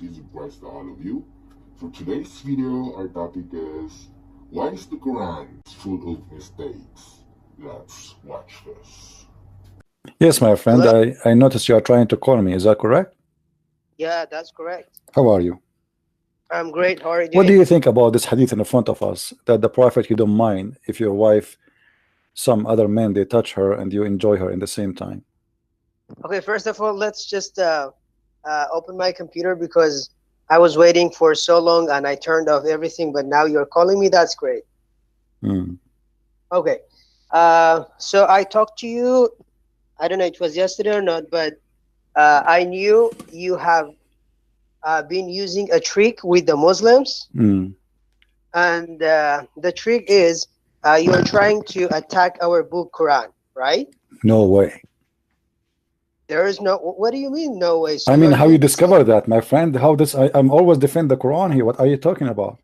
peace and blessings to all of you. For today's video, our topic is why is the Quran full of mistakes? Let's watch this. Yes, my friend, Hello? I noticed you are trying to call me. Is that correct? Yeah, that's correct. How are you? I'm great. How are you What do doing? you think about this hadith in the front of us, that the prophet, you don't mind if your wife, some other men, they touch her and you enjoy her in the same time? Okay, first of all, let's just open my computer because I was waiting for so long and I turned off everything, but now you're calling me. That's great. Hmm. Okay. So I talked to you, I don't know it was yesterday or not, but I knew you have been using a trick with the Muslims. Hmm. And the trick is you're trying to attack our book Quran, right? No way. There is no. What do you mean, no way? So I mean, you're how you using. discover that, my friend? How this? I'm always defend the Quran here. What are you talking about?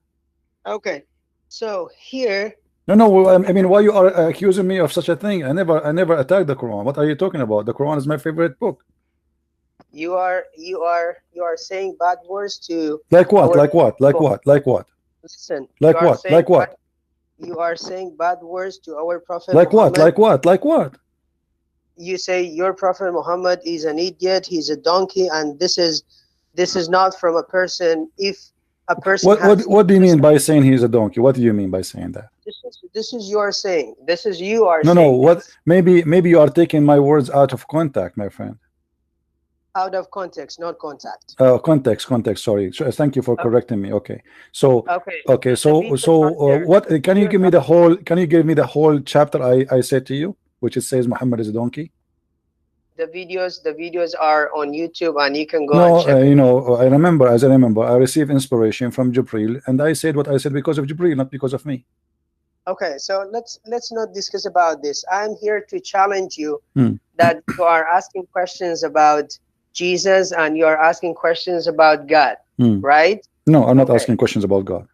Okay, so here. No, well, I mean, why you are accusing me of such a thing? I never attacked the Quran. What are you talking about? The Quran is my favorite book. You are saying bad words to Like what? our Like what? Like people. what? Like what? Listen, Like what? Like what? You are saying bad words to our Prophet Like what? Muhammad. Like what? Like what? You say your Prophet Muhammad is an idiot, he's a donkey, and this is not from a person. If a person What do you mean by saying he's a donkey? What do you mean by saying that? this is your saying. This is you are No, saying. what? Maybe you are taking my words out of contact, my friend. Out of context, not contact. Context. Sorry. Thank you for correcting me. Okay. So Okay. So what? Can you give me the whole? Can you give me the whole chapter I said to you, which it says Muhammad is a donkey? The videos are on YouTube, and you can go No, and check. you know, I remember. I received inspiration from Jibril, and I said what I said because of Jibril, not because of me. Okay, so let's not discuss about this. I'm here to challenge you that you are asking questions about Jesus and you are asking questions about God, right? No, I'm not asking questions about God.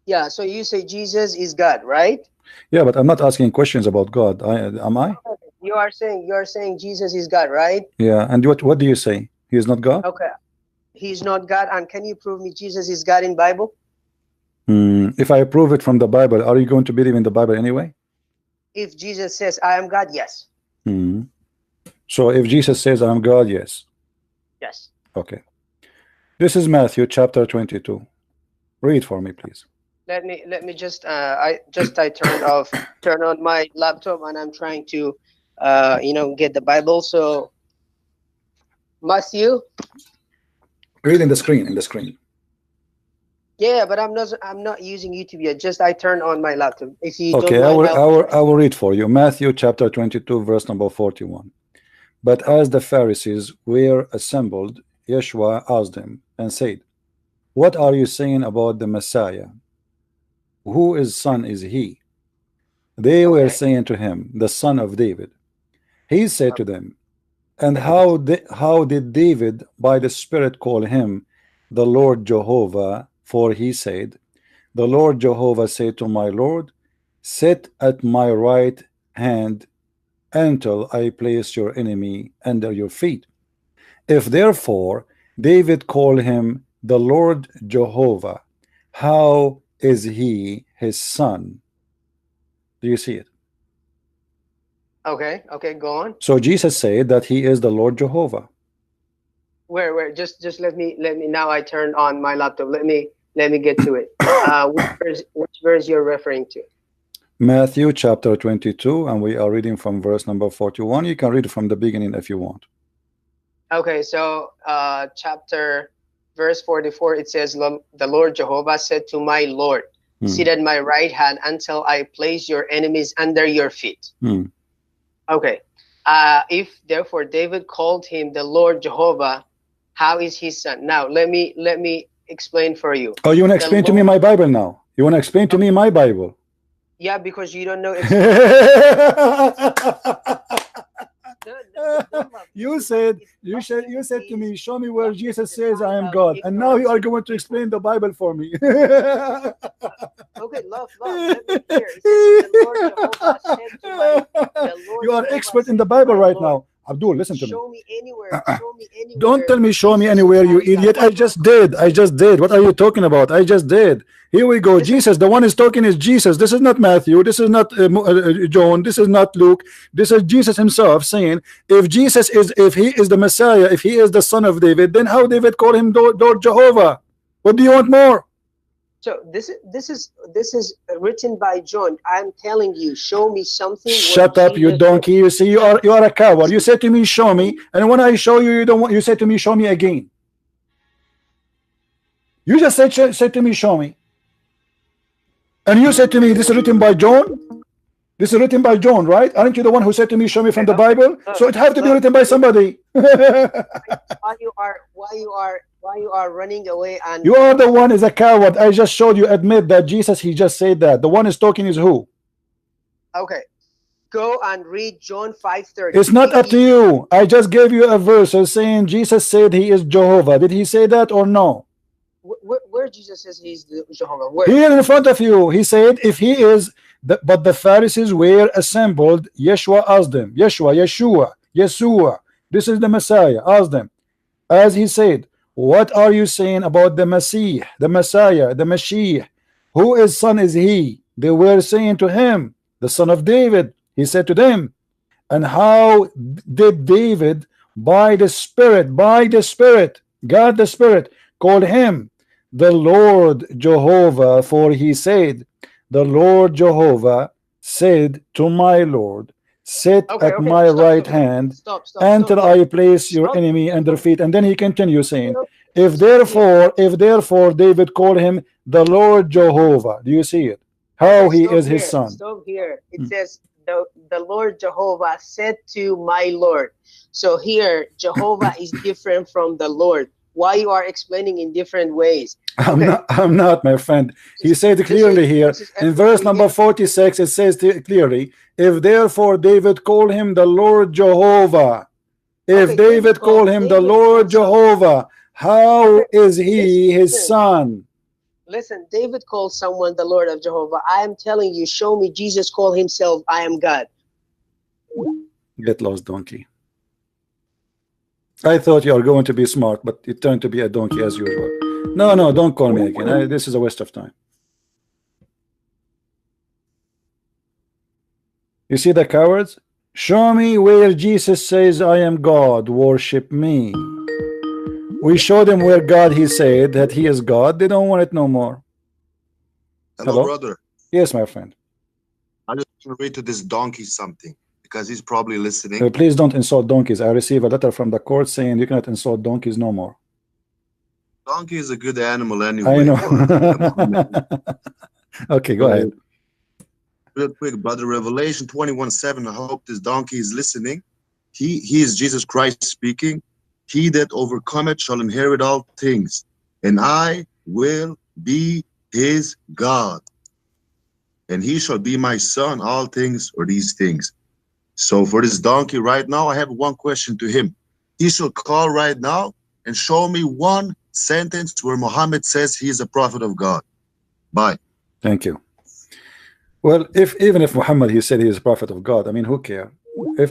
Yeah, so you say Jesus is God, right? Yeah, but I'm not asking questions about God. Am I? You are saying Jesus is God, right? Yeah, and what do you say? He is not God? Okay. He's not God, and can you prove me Jesus is God in Bible? If I prove it from the Bible, are you going to believe in the Bible anyway? If Jesus says I am God, yes. So if Jesus says I am God, yes. Yes. Okay. This is Matthew chapter 22. Read for me, please. Let me just I turn on my laptop, and I'm trying to get the Bible. So Matthew. Read in the screen. Yeah, but I'm not using YouTube yet. Just I turned on my laptop. If you okay, don't mind, I will read for you. Matthew chapter 22, verse number 41. But as the Pharisees were assembled, Yeshua asked them and said, "What are you saying about the Messiah? Whose son is he?" They were saying to him, "The son of David." He said to them, "And how did David by the Spirit call him the Lord Jehovah? For he said, the Lord Jehovah said to my Lord, sit at my right hand until I place your enemy under your feet. If therefore David called him the Lord Jehovah, how is he his son?" Do you see it? Okay, go on. So Jesus said that he is the Lord Jehovah. Where? Just let me now. I turned on my laptop. Let me get to it. Which verse you're referring to? Matthew chapter 22, and we are reading from verse number 41. You can read from the beginning if you want. Okay, so chapter verse 44, it says, the Lord Jehovah said to my Lord, sit at my right hand until I place your enemies under your feet. Okay. If therefore David called him the Lord Jehovah, how is his son? Now let me explain for you. Oh, you want to explain to me my Bible now? You want to explain to me my Bible? Yeah, because you don't know. You said to me, show me where Jesus says I am God, and now you are going to explain the Bible for me. Okay, love. Let me hear. The Lord Jehovah said to the Lord you are expert in the Bible right now. Abdul, listen to me. Show me anywhere. Show me anywhere. Don't tell me show me Jesus anywhere, you Christ, God. idiot. I just did. I just did. What are you talking about? I just did. Here we go. Listen. Jesus, the one is talking is Jesus. This is not Matthew. This is not John. This is not Luke. This is Jesus himself saying, if Jesus is, if he is the Messiah, if he is the son of David, then how David called him Lord Jehovah? What do you want more? So this is written by John. I'm telling you, show me something. Shut up, you donkey. You see, you are a coward. You said to me, show me, and when I show you, you don't want. You said to me, show me again. You just said to me, show me, and you said to me, this is written by John. This is written by John, right? Aren't you the one who said to me, show me from the Bible? So it has to be written by somebody. why you are running away? And you are the one is a coward. I just showed you. Admit that Jesus, he just said that. The one is talking is who? Okay, go and read John 5:30. It's not up to you. I just gave you a verse saying Jesus said he is Jehovah. Did he say that or no? Where Jesus says he's Jehovah? Where? Here in front of you. He said if he is, but the Pharisees were assembled. Yeshua asked them. Yeshua. This is the Messiah. Asked them, as he said, what are you saying about the Messiah, the Mashiach? Whose son is he? They were saying to him, the son of David. He said to them, and how did David by the Spirit, God the Spirit, called him the Lord Jehovah? For he said, the Lord Jehovah said to my Lord, sit at my right hand until I place your enemy under feet. And then he continues saying, if therefore David called him the Lord Jehovah. Do you see it? How he is his son. Stop here. It says the Lord Jehovah said to my Lord. So here Jehovah is different from the Lord. Why you are explaining in different ways? Okay. I'm not, my friend. He said clearly here in verse number 46. It says clearly, if therefore David called him the Lord Jehovah, if David called him the Lord Jehovah, how is he his son? Listen, David called someone the Lord of Jehovah. I am telling you, show me Jesus called himself, I am God. Get lost, donkey. I thought you are going to be smart, but it turned to be a donkey as usual. No, don't call me again. This is a waste of time. You see the cowards? Show me where Jesus says, I am God, worship me. We showed them where God, he said that he is God. They don't want it no more. Hello, brother. Yes, my friend. I just want to read to this donkey something, because he's probably listening. Please don't insult donkeys. I received a letter from the court saying you cannot insult donkeys no more. Donkey is a good animal anyway. I know. Okay, go ahead. Real quick, brother. Revelation 21:7. I hope this donkey is listening. He is Jesus Christ speaking. He that overcometh shall inherit all things, and I will be his God, and he shall be my son. All things or these things. So for this donkey right now, I have one question to him. He shall call right now and show me one sentence where Muhammad says he is a prophet of God. Bye. Thank you. Well, even if Muhammad he said he is a prophet of God, I mean, who care?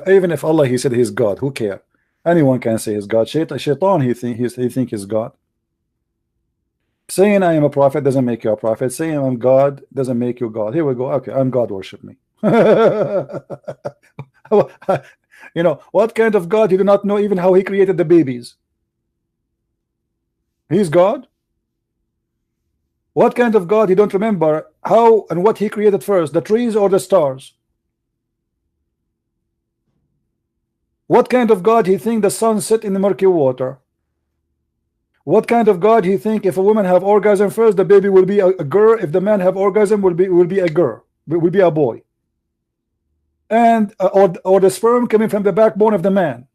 Even if Allah he said he is God, who care? Anyone can say he's God. Shaitan he think he's God. Saying I am a prophet doesn't make you a prophet. Saying I'm God doesn't make you God. Here we go. Okay, I'm God. Worship me. You know what kind of God? You do not know even how he created the babies. He's God. What kind of God? You don't remember how and what he created first, the trees or the stars? What kind of God he think the sun set in the murky water? What kind of God he think if a woman have orgasm first, the baby will be a girl? If the man have orgasm, will be a girl, will be a boy. And or the sperm coming from the backbone of the man.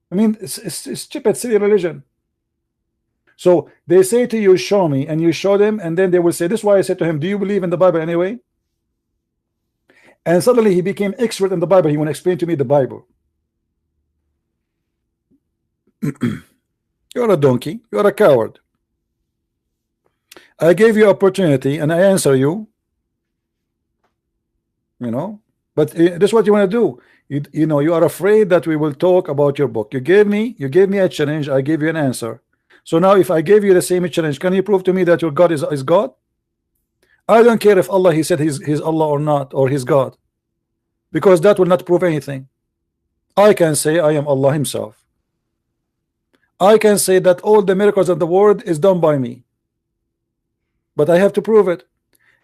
I mean, it's stupid, silly religion. So they say to you, show me, and you show them, and then they will say, this is why I said to him, do you believe in the Bible anyway? And suddenly he became expert in the Bible. He want to explain to me the Bible. You're a donkey. You're a coward. I gave you opportunity and I answer you. You know, But this is what you want to do. You know, you are afraid that we will talk about your book. You gave me a challenge. I gave you an answer. So now if I gave you the same challenge, can you prove to me that your God is God? I don't care if Allah, he said he's Allah or not, or he's God, because that will not prove anything. I can say I am Allah himself. I can say that all the miracles of the world is done by me, but I have to prove it.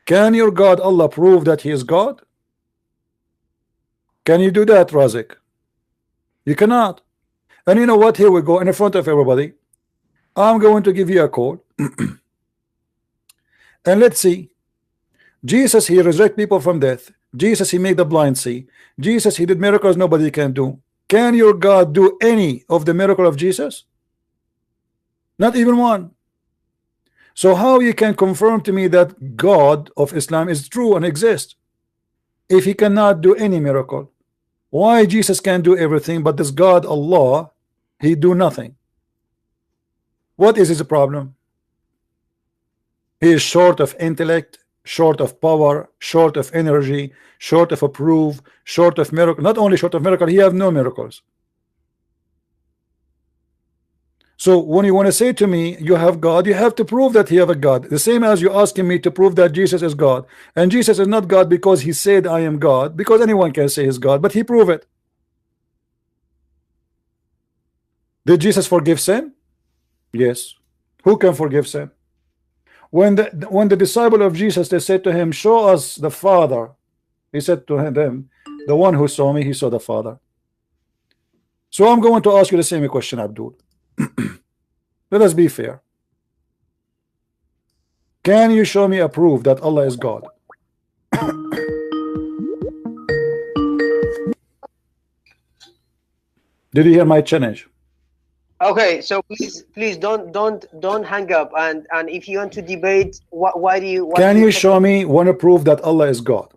Can your God Allah prove that he is God? Can you do that, Razik? You cannot. And you know what? Here we go in front of everybody. I'm going to give you a call. And let's see. Jesus, he resurrected people from death. Jesus, he made the blind see. Jesus, he did miracles nobody can do. Can your God do any of the miracle of Jesus? Not even one. So how you can confirm to me that God of Islam is true and exists if he cannot do any miracle? Why Jesus can do everything, but this God Allah, he do nothing? What is his problem? He is short of intellect, short of power, short of energy, short of approve, short of miracle. Not only short of miracle, he have no miracles. So when you want to say to me you have God, you have to prove that he have a God. The same as you asking me to prove that Jesus is God. And Jesus is not God because he said I am God, because anyone can say he's God, but he proved it. Did Jesus forgive sin? Yes. Who can forgive sin? When the disciple of Jesus, they said to him, show us the Father, he said to them, the one who saw me, he saw the Father. So I'm going to ask you the same question, Abdul. Let us be fair. Can you show me a proof that Allah is God? Did you hear my challenge? Okay, so please don't hang up, and if you want to debate, why do you? Can you show me one proof that Allah is God?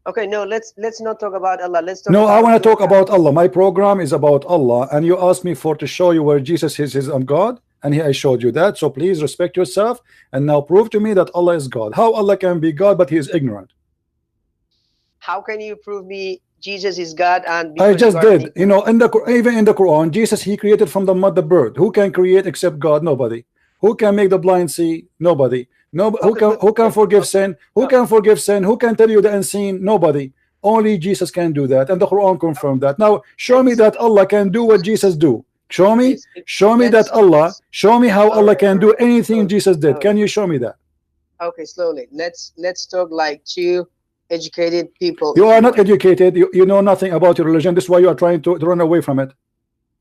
Okay, no, let's not talk about Allah. Let's talk. No, I want to talk about Allah. My program is about Allah, and you asked me to show you where Jesus is God, and I showed you that. So please respect yourself, and now prove to me that Allah is God. How Allah can be God, but he is ignorant? How can you prove me Jesus is God? And I just did. You know, even in the Quran, Jesus, he created from the mud the bird. Who can create except God? Nobody. Who can make the blind see? Nobody. No, who can forgive sin? Who can forgive sin? Who can tell you the unseen? Nobody. Only Jesus can do that, and the Quran confirmed that. Now show me that Allah can do what Jesus do. Show me that Allah. Show me how Allah can do anything Jesus did. Can you show me that? Okay, slowly. Let's talk like two educated people. You are not educated. You know nothing about your religion. This is why you are trying to run away from it.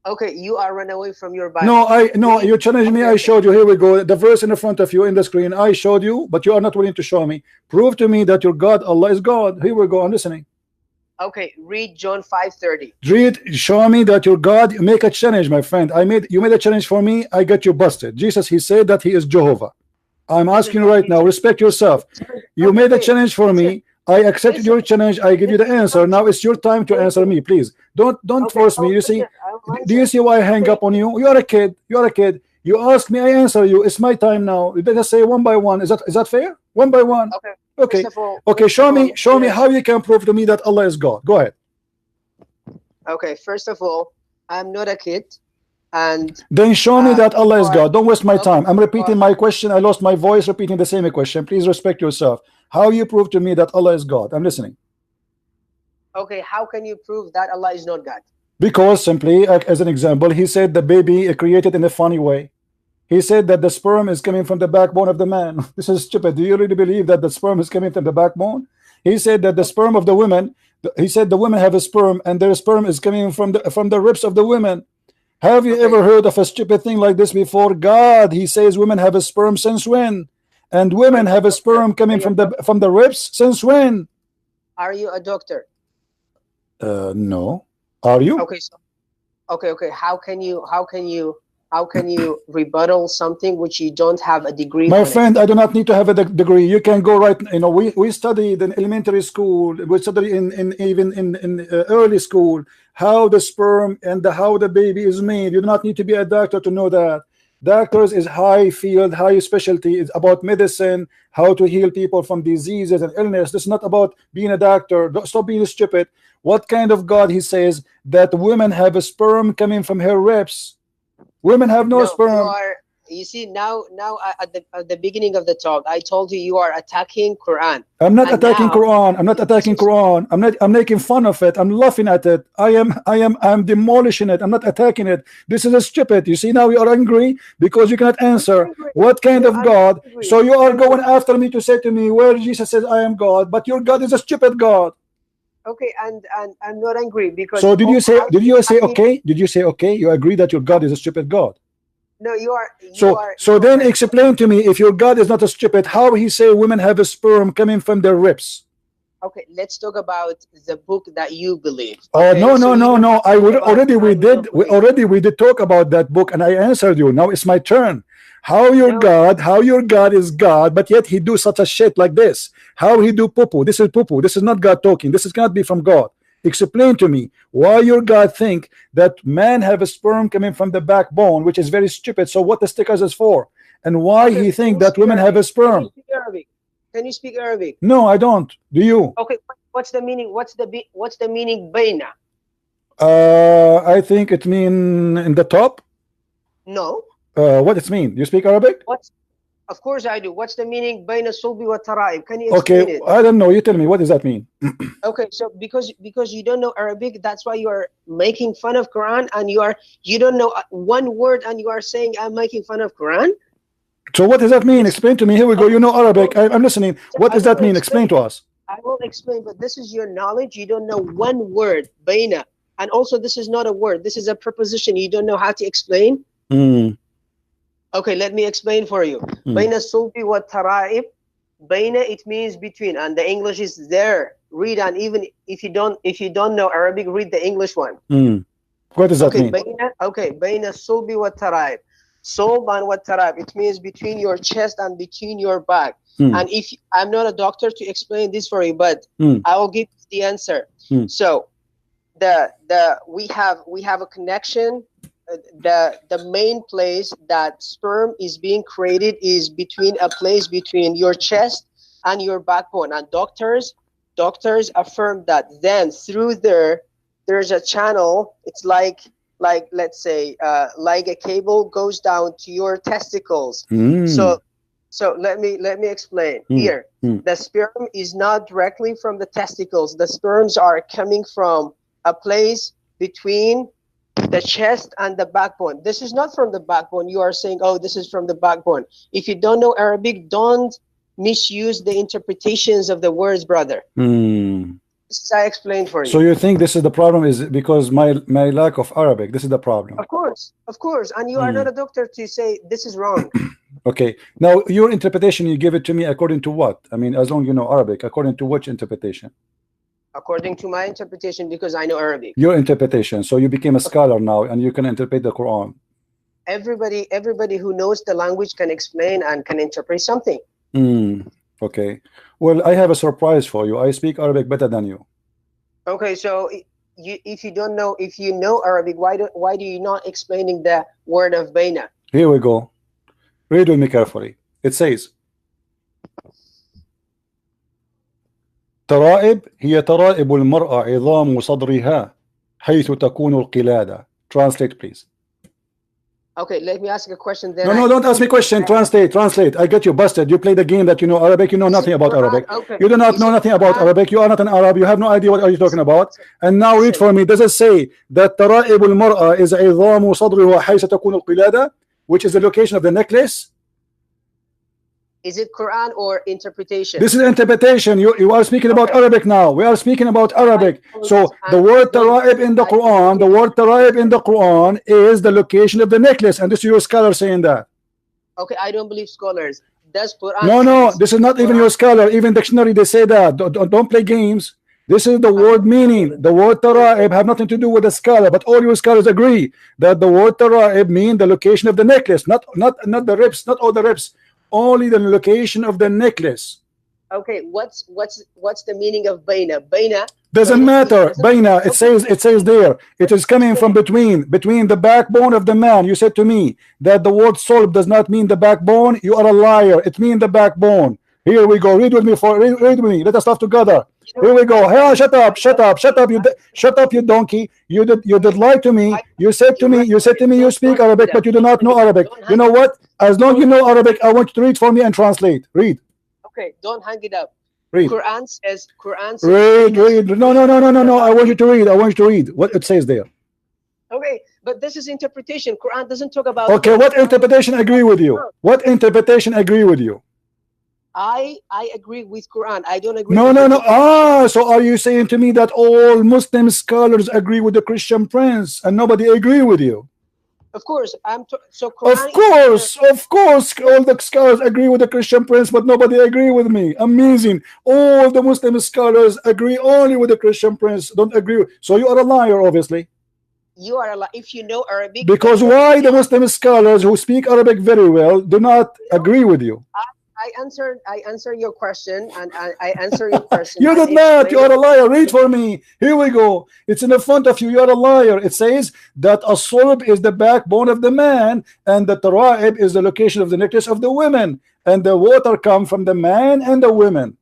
Okay, you are running away from your Bible. No, you challenged me. I showed you. Here we go. The verse in the front of you in the screen. I showed you, but you are not willing to show me. Prove to me that your God Allah is God. Here we go. I'm listening. Okay, read John 5:30. Read. Show me that your God. Make a challenge, my friend. You made a challenge for me. I got you busted. Jesus, he said that he is Jehovah. I'm asking you right now. Respect yourself. You made a challenge for me. I accepted your challenge. I give you the answer. Now it's your time to answer me, please. Don't force me. You see? Do you see why I hang up on you? You are a kid. You are a kid. You ask me, I answer you. It's my time now. You better say one by one. Is that fair? One by one. Okay. Okay. Show me how you can prove to me that Allah is God. Go ahead. Okay. First of all, I'm not a kid, and then show me that Allah is God. Don't waste my time. I'm repeating my question. I lost my voice repeating the same question. Please respect yourself. How you prove to me that Allah is God? I'm listening. Okay. How can you prove that Allah is not God? Because simply, as an example, he said the baby is created in a funny way. He said that the sperm is coming from the backbone of the man. This is stupid. Do you really believe that the sperm is coming from the backbone? He said that the sperm of the women, he said the women have a sperm and their sperm is coming from the ribs of the women. Have you ever heard of a stupid thing like this before? God, he says women have a sperm since when? And women have a sperm coming from the ribs since when? Are you a doctor? No. Are you? Okay, so okay. How can you rebuttal something which you don't have a degree? My friend, I do not need to have a degree. You can go right. You know, we studied in elementary school. We studied even in early school how the sperm and how the baby is made. You do not need to be a doctor to know that. Doctors is high field, high specialty. It's about medicine, how to heal people from diseases and illness. This is not about being a doctor. Don't stop being stupid. What kind of God he says that women have a sperm coming from her ribs? Women have no sperm. You see, now at the beginning of the talk, I told you you are attacking Quran. I'm not attacking Quran. I'm not attacking Quran. I'm making fun of it. I'm laughing at it. I'm demolishing it. I'm not attacking it. This is a stupid. You see, now you are angry because you cannot answer. What kind of God? So you are going after me to say to me where Jesus says I am God, but your God is a stupid God. Okay, and I'm not angry because. So did you say okay? Did you say okay? You agree that your God is a stupid God? No, you are. So then explain to me, if your God is not a stupid, how he say women have a sperm coming from their ribs? Okay, let's talk about the book that you believe. Oh, okay? no. We did talk about that book, and I answered you. Now it's my turn. How your God is God, but yet he do such a shit like this? How he do poo-poo? This is poo-poo. This is not God talking. This is cannot be from God. Explain to me why your God think that man have a sperm coming from the backbone, which is very stupid. So what the stickers is for, and why he think that women have a sperm? Can you speak Arabic? No, I don't. Do you? Okay, what's the meaning? What's the meaning bayna? I think it mean in the top. No. What it mean? You speak Arabic? Of course I do. What's the meaning bayna sulbi wa tara'ib? Can you explain it? I don't know. You tell me. What does that mean? Okay, so because you don't know Arabic, that's why you are making fun of Quran, and you don't know one word, and you are saying I'm making fun of Quran. So what does that mean? Explain to me. Here we go. You know Arabic. I'm listening. What does that mean? Explain to us. I will explain, but this is your knowledge. You don't know one word, bayna, and also this is not a word. This is a preposition. You don't know how to explain. Okay, let me explain for you. Bayna sulbi wa tara'ib. Bayna, it means between, and the English is there. Read, and even if you don't know Arabic, read the English one. What does that mean? Bayna sulbi wa tara'ib. Sulb and wa tara'ib. It means between your chest and between your back. And if I'm not a doctor to explain this for you, but I will give you the answer. So we have a connection. The main place that sperm is being created is between your chest and your backbone, and doctors affirm that then through there's a channel. It's like let's say like a cable goes down to your testicles. So let me explain here. The sperm is not directly from the testicles. The sperms are coming from a place between the chest and the backbone. This is not from the backbone. You are saying, oh, this is from the backbone. If you don't know Arabic, don't misuse the interpretations of the words, brother. This is I explained for you. So you think this is the problem is because my lack of Arabic? This is the problem. Of course. And you are not a doctor to say this is wrong. Okay. Now your interpretation, you give it to me according to what? I mean, as long as you know Arabic, according to which interpretation? According to my interpretation, because I know Arabic. Your interpretation. So you became a scholar now, and you can interpret the Quran. Everybody who knows the language can explain and can interpret something. Okay. Well, I have a surprise for you. I speak Arabic better than you. Okay, so if you know Arabic, why do you not explaining the word of bayna? Here we go. Read with me carefully. It says, ترائب هي ترائب المرأة عظام صدرها حيث تكون القلادة. Translate, please. Okay, let me ask you a question then. No, don't ask me a question. Translate. I get you busted. You play the game that you know Arabic. You know nothing about Arabic. Okay. You do not know nothing about Arabic. You are not an Arab. You have no idea what are you talking about. And now read for me. Does it say that ترائب المرأة is عظام صدرها حيث تكون القلادة, which is the location of the necklace? Is it Quran or interpretation? This is interpretation. You are speaking about Arabic now. We are speaking about Arabic. So the word tara'ib in the Quran, is the location of the necklace, and this is your scholar saying that. Okay, I don't believe scholars. Does Quran? No, this is not even your scholar. Even dictionary they say that. Don't play games. This is the word meaning. The word tara'ib have nothing to do with the scholar, but all your scholars agree that the word tara'ib mean the location of the necklace, not the ribs, not all the ribs. Only the location of the necklace. Okay, what's the meaning of baina? Baina doesn't matter. Baina, it says there, it is coming from between the backbone of the man. You said to me that the word sulb does not mean the backbone. You are a liar. It means the backbone. Here we go. Read with me. Read with me. Let us talk together. Here we go. Hey, shut up, shut up, shut up, shut up, you donkey. You did lie to me. You said to me you speak Arabic, but you do not know Arabic. You know what? As long as you know Arabic, I want you to read for me and translate. Read. Okay, don't hang it up. Read. Quran says. Read. No. I want you to read. I want you to read what it says there. Okay, but this is interpretation. Quran doesn't talk about. Okay, what interpretation agree with you? What interpretation agree with you? I agree with Quran. I don't agree. No. So are you saying to me that all Muslim scholars agree with the Christian Prince and nobody agree with you? Of course, Quran of course, all the scholars agree with the Christian Prince, but nobody agree with me. Amazing. All the Muslim scholars agree only with the Christian Prince. Don't agree. So you are a liar, obviously. You are a liar if you know Arabic. Because why the Muslim scholars who speak Arabic very well do not agree with you? I answer your question, and I answer your question. You did not. You are a liar. Read for me. Here we go. It's in the front of you. You are a liar. It says that a sulb is the backbone of the man, and the tara'ib is the location of the necklace of the women, and the water come from the man and the women.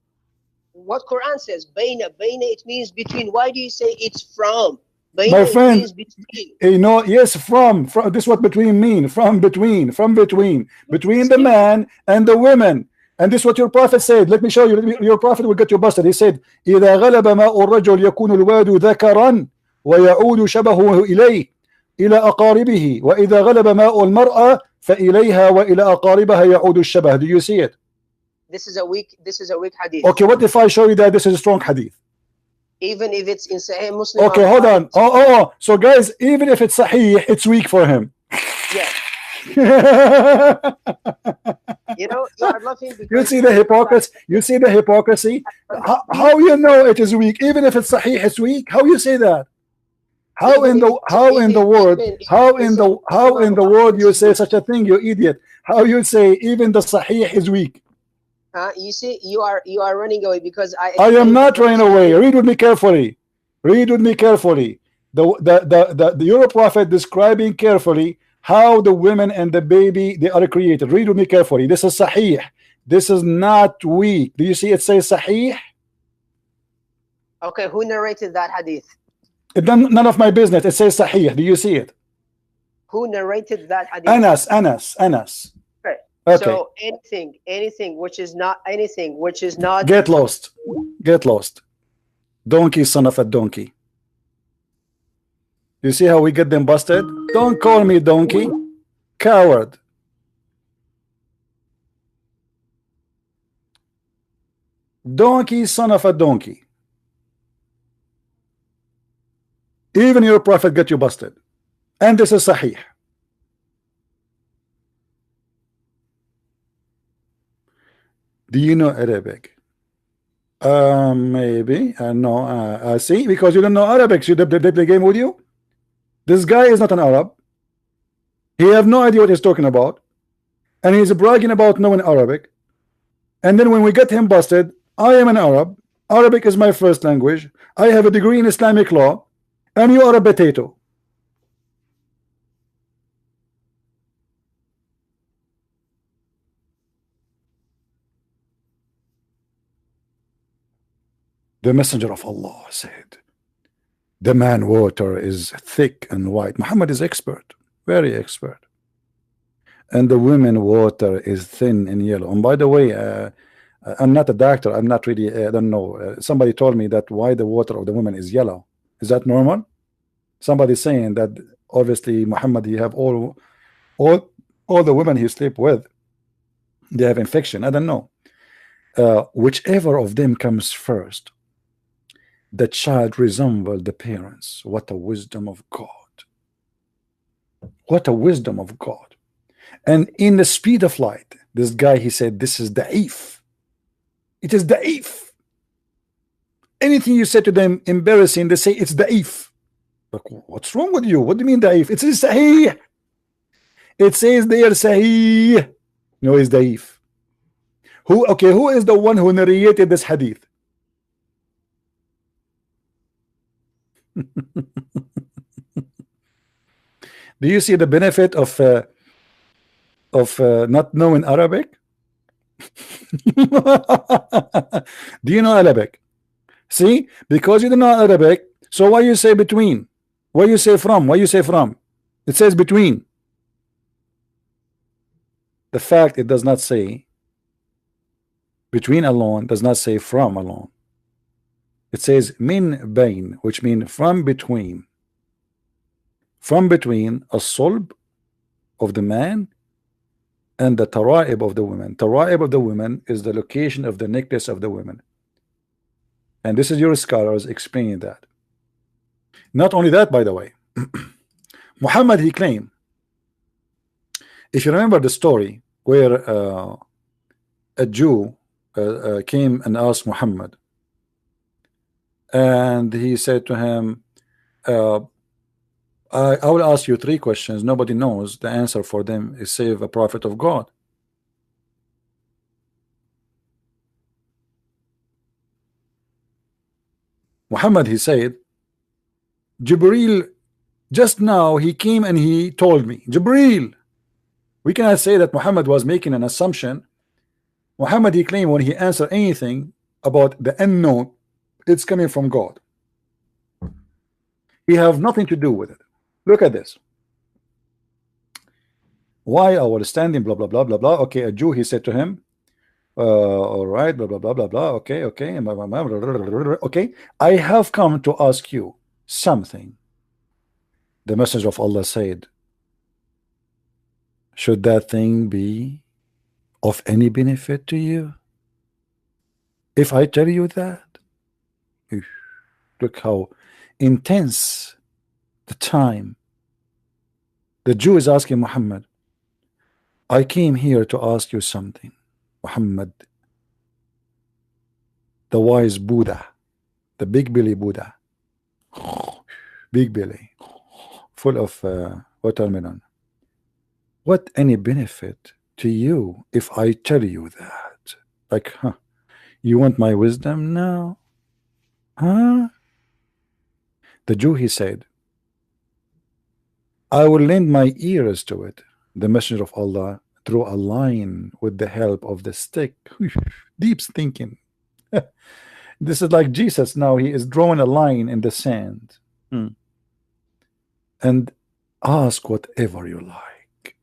What Quran says, baina, it means between. Why do you say it's from? Baina, my friend, means between. You know, yes, from this is what between mean. From between the man and the women. And this is what your prophet said. Let me show you. Your prophet will get you busted. He said, إذا غلب ماء الرجل يكون الواد ذكرا ويعود شبهه إلى أقاربه وإذا غلب ماء المرأة فإليها وإلى أقاربها يعود الشبه. Do you see it? This is a weak hadith. Okay, what if I show you that this is a strong hadith? Even if it's in Sahih Muslim. Okay, hold on. Oh. So guys, even if it's Sahih, it's weak for him. Yeah. You know, you are laughing because you see the hypocrisy. You see the hypocrisy. How you know it is weak? Even if it's Sahih, it's weak. How you say that? How in the world you say such a thing, you idiot? How you say even the Sahih is weak? You see, you are running away because I am not running away. Read with me carefully. Read with me carefully. The Euro prophet describing carefully how the women and the baby they are created. Read with me carefully. This is Sahih. This is not weak. Do you see it says Sahih? Okay, who narrated that hadith? None of my business. It says Sahih. Do you see it? Who narrated that hadith? Anas. Okay. So anything which is not get lost. Donkey, son of a donkey. You see how we get them busted? Don't call me donkey. Coward. Donkey, son of a donkey. Even your prophet got you busted. And this is Sahih. Do you know Arabic? Maybe. No. See, because you don't know Arabic. Should they play the game with you? This guy is not an Arab. He have no idea what he's talking about. And he's bragging about knowing Arabic. And then when we get him busted, I am an Arab. Arabic is my first language. I have a degree in Islamic law. And you are a potato. The Messenger of Allah said, the man water is thick and white. Muhammad is expert, very expert. And the women water is thin and yellow. And by the way, I'm not a doctor. I'm not really, I don't know. Somebody told me that why the water of the women is yellow. Is that normal? Somebody saying that obviously Muhammad, he have all the women he sleep with, they have infection. I don't know. Whichever of them comes first, the child resembled the parents. What a wisdom of God. What a wisdom of God. And in the speed of light, this guy, he said, this is da'if. It is da'if. Anything you say to them embarrassing, they say it's da'if. Like, what's wrong with you? What do you mean da'if? It says sahih. It says they are sahih. No, it's da'if. Who is the one who narrated this hadith? Do you see the benefit of not knowing Arabic? Do you know Arabic? See, because you don't know Arabic, so why you say between? Why you say from? Why you say from? It says between. The fact it does not say between alone does not say from alone. It says min bain, which means from between. From between a sulb of the man and the tara'ib of the woman. Tara'ib of the woman is the location of the necklace of the women. And this is your scholars explaining that. Not only that, by the way, Muhammad, he claimed, if you remember the story where a Jew came and asked Muhammad, and he said to him, I will ask you 3 questions. Nobody knows the answer for them is save a prophet of God. Muhammad, he said, Jibreel, just now he came and he told me. Jibreel. We cannot say that Muhammad was making an assumption. Muhammad, he claimed when he answered anything about the unknown, it's coming from God. He have nothing to do with it. Look at this. Why I was standing, blah, blah, blah, blah, blah. Okay, a Jew, he said to him, all right, blah, blah, blah, blah, blah. Okay, okay. Okay, I have come to ask you something. The Messenger of Allah said, should that thing be of any benefit to you? If I tell you that, look how intense the time. The Jew is asking Muhammad, I came here to ask you something. Muhammad, the wise Buddha, the big belly Buddha, big belly, full of watermelon. What any benefit to you if I tell you that? Like, huh? You want my wisdom now? Huh? The Jew, he said, I will lend my ears to it. The Messenger of Allah drew a line with the help of the stick. Deep thinking. This is like Jesus now. He is drawing a line in the sand. And ask whatever you like.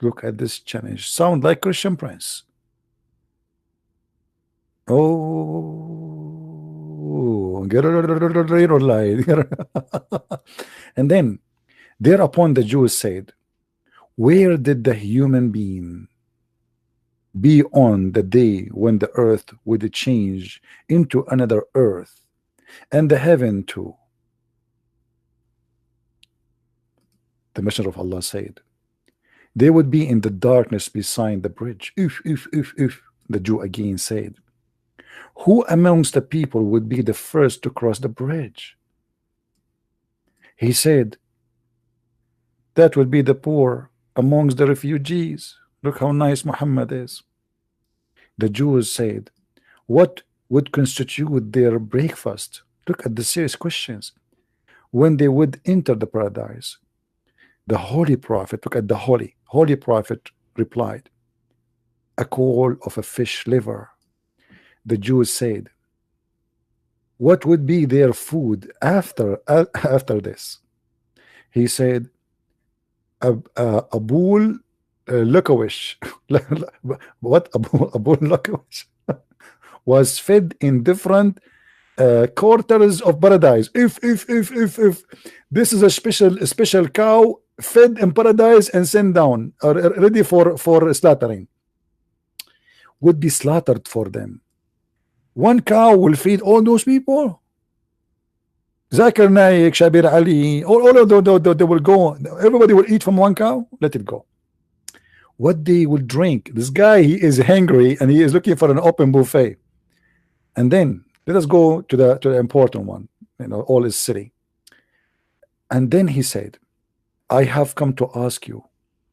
Look at this challenge. Sound like Christian Prince. Oh, get light. And then thereupon the Jews said, where did the human being be on the day when the earth would change into another earth and the heaven too? The Messenger of Allah said, they would be in the darkness beside the bridge. If the Jew again said, who amongst the people would be the first to cross the bridge? He said, that would be the poor amongst the refugees. Look how nice Muhammad is. The Jews said, what would constitute their breakfast? Look at the serious questions. When they would enter the paradise. The holy prophet, look at the holy prophet replied, a coal of a fish liver. The Jews said, what would be their food after this? He said, a bull lokawish. What a bull lokawish was fed in different quarters of paradise. If this is a special cow fed in paradise and sent down or ready for slaughtering, would be slaughtered for them. One cow will feed all those people. Zakir Naik, Shabir Ali, all of them, they will go. Everybody will eat from one cow. Let it go. What they will drink. This guy, he is hungry and he is looking for an open buffet. And then let us go to the important one. You know, all is city. And then he said, I have come to ask you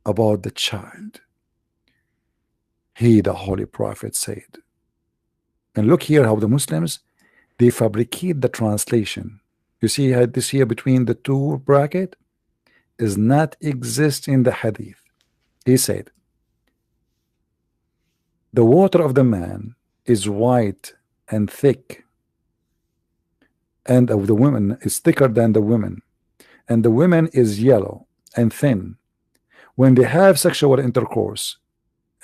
about the child. He, the Holy Prophet, said. And look here how the Muslims, they fabricate the translation. You see how this here between the two bracket is not exist in the hadith. He said, the water of the man is white and thick, and of the women is thicker than the women, and the women is yellow and thin. When they have sexual intercourse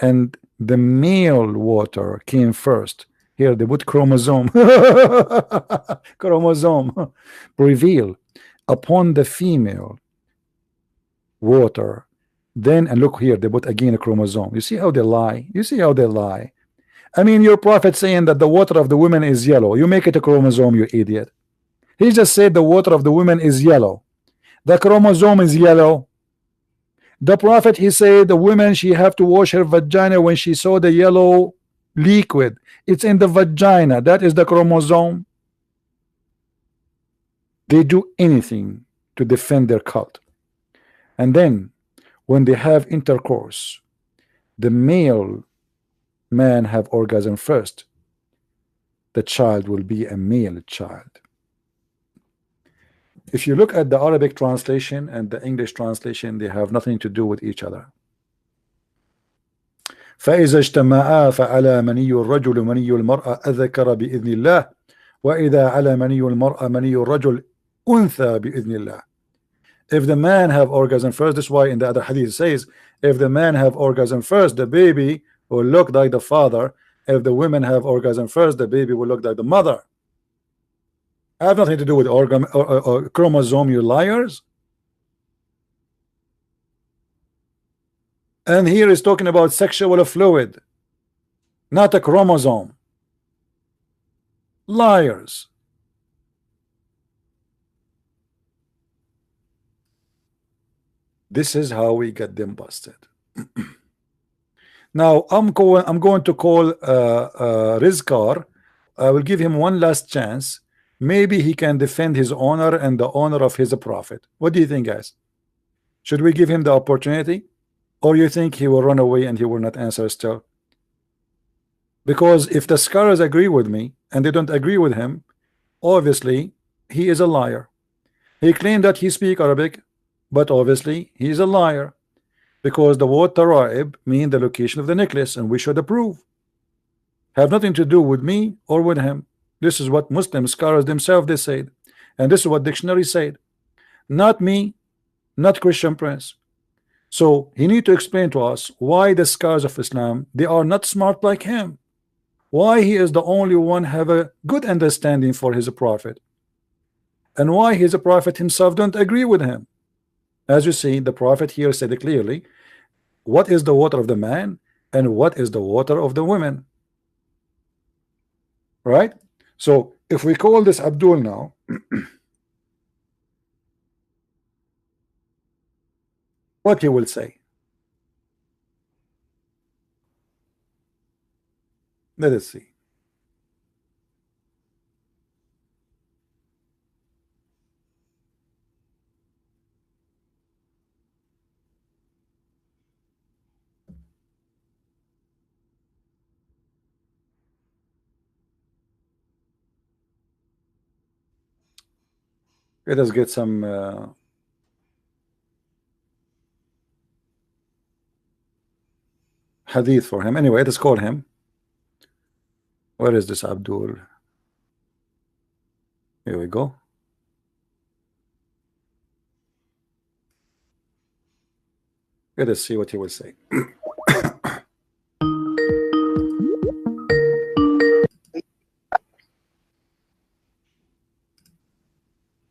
and the male water came first, here they put chromosome chromosome prevail upon the female water, then, and look here, they put again a chromosome. You see how they lie? You see how they lie? I mean, your prophet saying that the water of the women is yellow, you make it a chromosome, you idiot. He just said the water of the women is yellow, the chromosome is yellow. The prophet, he said the woman, she have to wash her vagina when she saw the yellow liquid. It's in the vagina, that is the chromosome. They do anything to defend their cult. And then when they have intercourse, the male man have orgasm first, the child will be a male child. If you look at the Arabic translation and the English translation, they have nothing to do with each other. فإذا اجتمعا فعلى مني الرجل مني المرأة أذكر بإذن الله وإذا على مني المرأة مني الرجل أنثى بإذن الله. If the man have orgasm first, this is why in the other hadith it says, if the man have orgasm first, the baby will look like the father. If the women have orgasm first, the baby will look like the mother. I have nothing to do with organ or chromosome, you liars. And here is talking about sexual fluid, not a chromosome. Liars. This is how we get them busted. Now I'm going to call Rizkar. I will give him one last chance. Maybe he can defend his honor and the honor of his prophet. What do you think, guys? Should we give him the opportunity, or you think he will run away and he will not answer still? Because if the scholars agree with me and they don't agree with him, obviously he is a liar. He claimed that he speaks Arabic, but obviously he is a liar, because the word Taraib means the location of the necklace, and we should approve. Have nothing to do with me or with him. This is what Muslim scholars themselves they said, and this is what dictionary said, not me, not Christian Prince. So he need to explain to us why the scholars of Islam, they are not smart like him, why he is the only one have a good understanding for his prophet, and why his prophet himself don't agree with him. As you see, the prophet here said it clearly, what is the water of the man and what is the water of the women, right? So if we call this Abdul now, what he will say? Let us see. Let us get some hadith for him. Anyway, let's call him. Where is this Abdul? Here we go. Let us see what he will say.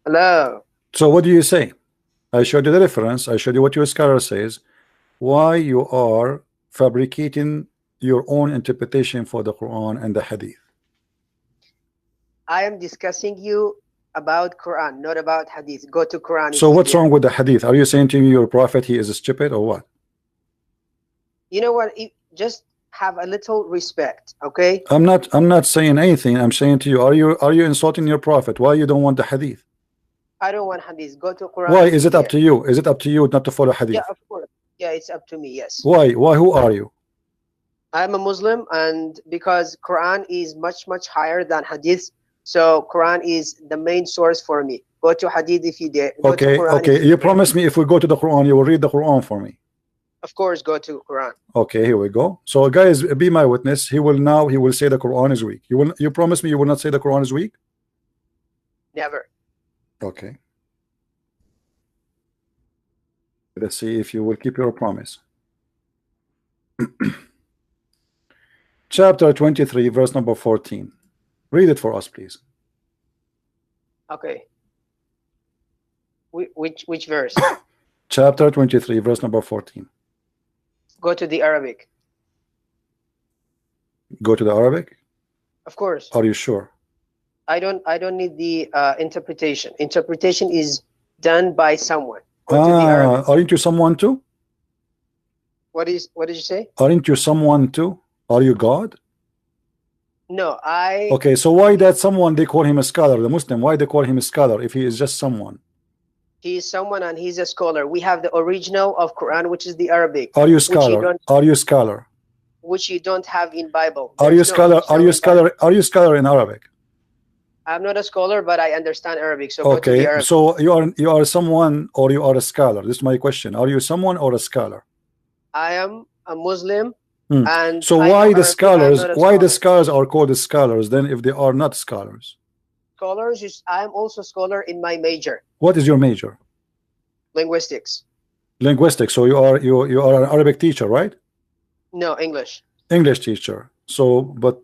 Hello. So what do you say? I showed you the reference. I showed you what your scholar says. Why you are fabricating your own interpretation for the Quran and the Hadith? I am discussing you about Quran, not about Hadith. Go to Quran. So what's wrong with the Hadith? Are you saying to me your prophet he is stupid or what? You know what? Just have a little respect, okay? I'm not saying anything. I'm saying to you, are you insulting your prophet? Why you don't want the Hadith? I don't want Hadith. Go to Quran. Why is it up to you? Is it up to you not to follow Hadith? Yeah, of course. Yeah, it's up to me. Yes. Why? Who are you? I'm a Muslim, and because Quran is much higher than Hadith, so Quran is the main source for me. Go to Hadith if you dare. Go to Okay, Quran okay. if you You dare. promise me if we go to the Quran, you will read the Quran for me. Of course, go to Quran. Okay, here we go. So guys, be my witness. He will say the Quran is weak. You promise me you will not say the Quran is weak? Never. Okay. Let's see if you will keep your promise. Chapter 23, verse number 14. Read it for us, please. Okay. Which verse? Chapter 23, verse number 14. Go to the Arabic. Go to the Arabic? Of course. Are you sure? I don't need the interpretation. Interpretation is done by someone. Go to the Arabic. Aren't you someone too? What did you say? Aren't you someone too? Are you God? No, Okay, so why that someone they call him a scholar? The Muslim, why they call him a scholar if he is just someone? He is someone and he's a scholar. We have the original of Quran, which is the Arabic. Are you scholar? Are you scholar? Which you don't have in Bible. Are you scholar? Are you scholar? Are you scholar in Arabic? I'm not a scholar, but I understand Arabic. So go to the Okay, Arabic. so you are someone or you are a scholar? This is my question. Are you someone or a scholar? I am a Muslim. Hmm. And so why the scholars? Why the scholars are called scholars then if they are not scholars? Scholars is I'm also a scholar in my major. What is your major? Linguistics. Linguistics. So you are an Arabic teacher, right? No, English. English teacher. So, but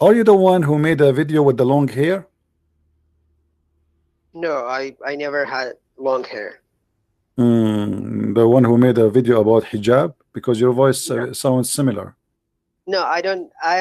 are you the one who made a video with the long hair? No, I never had long hair. The one who made a video about hijab, because your voice sounds similar. No, I don't. I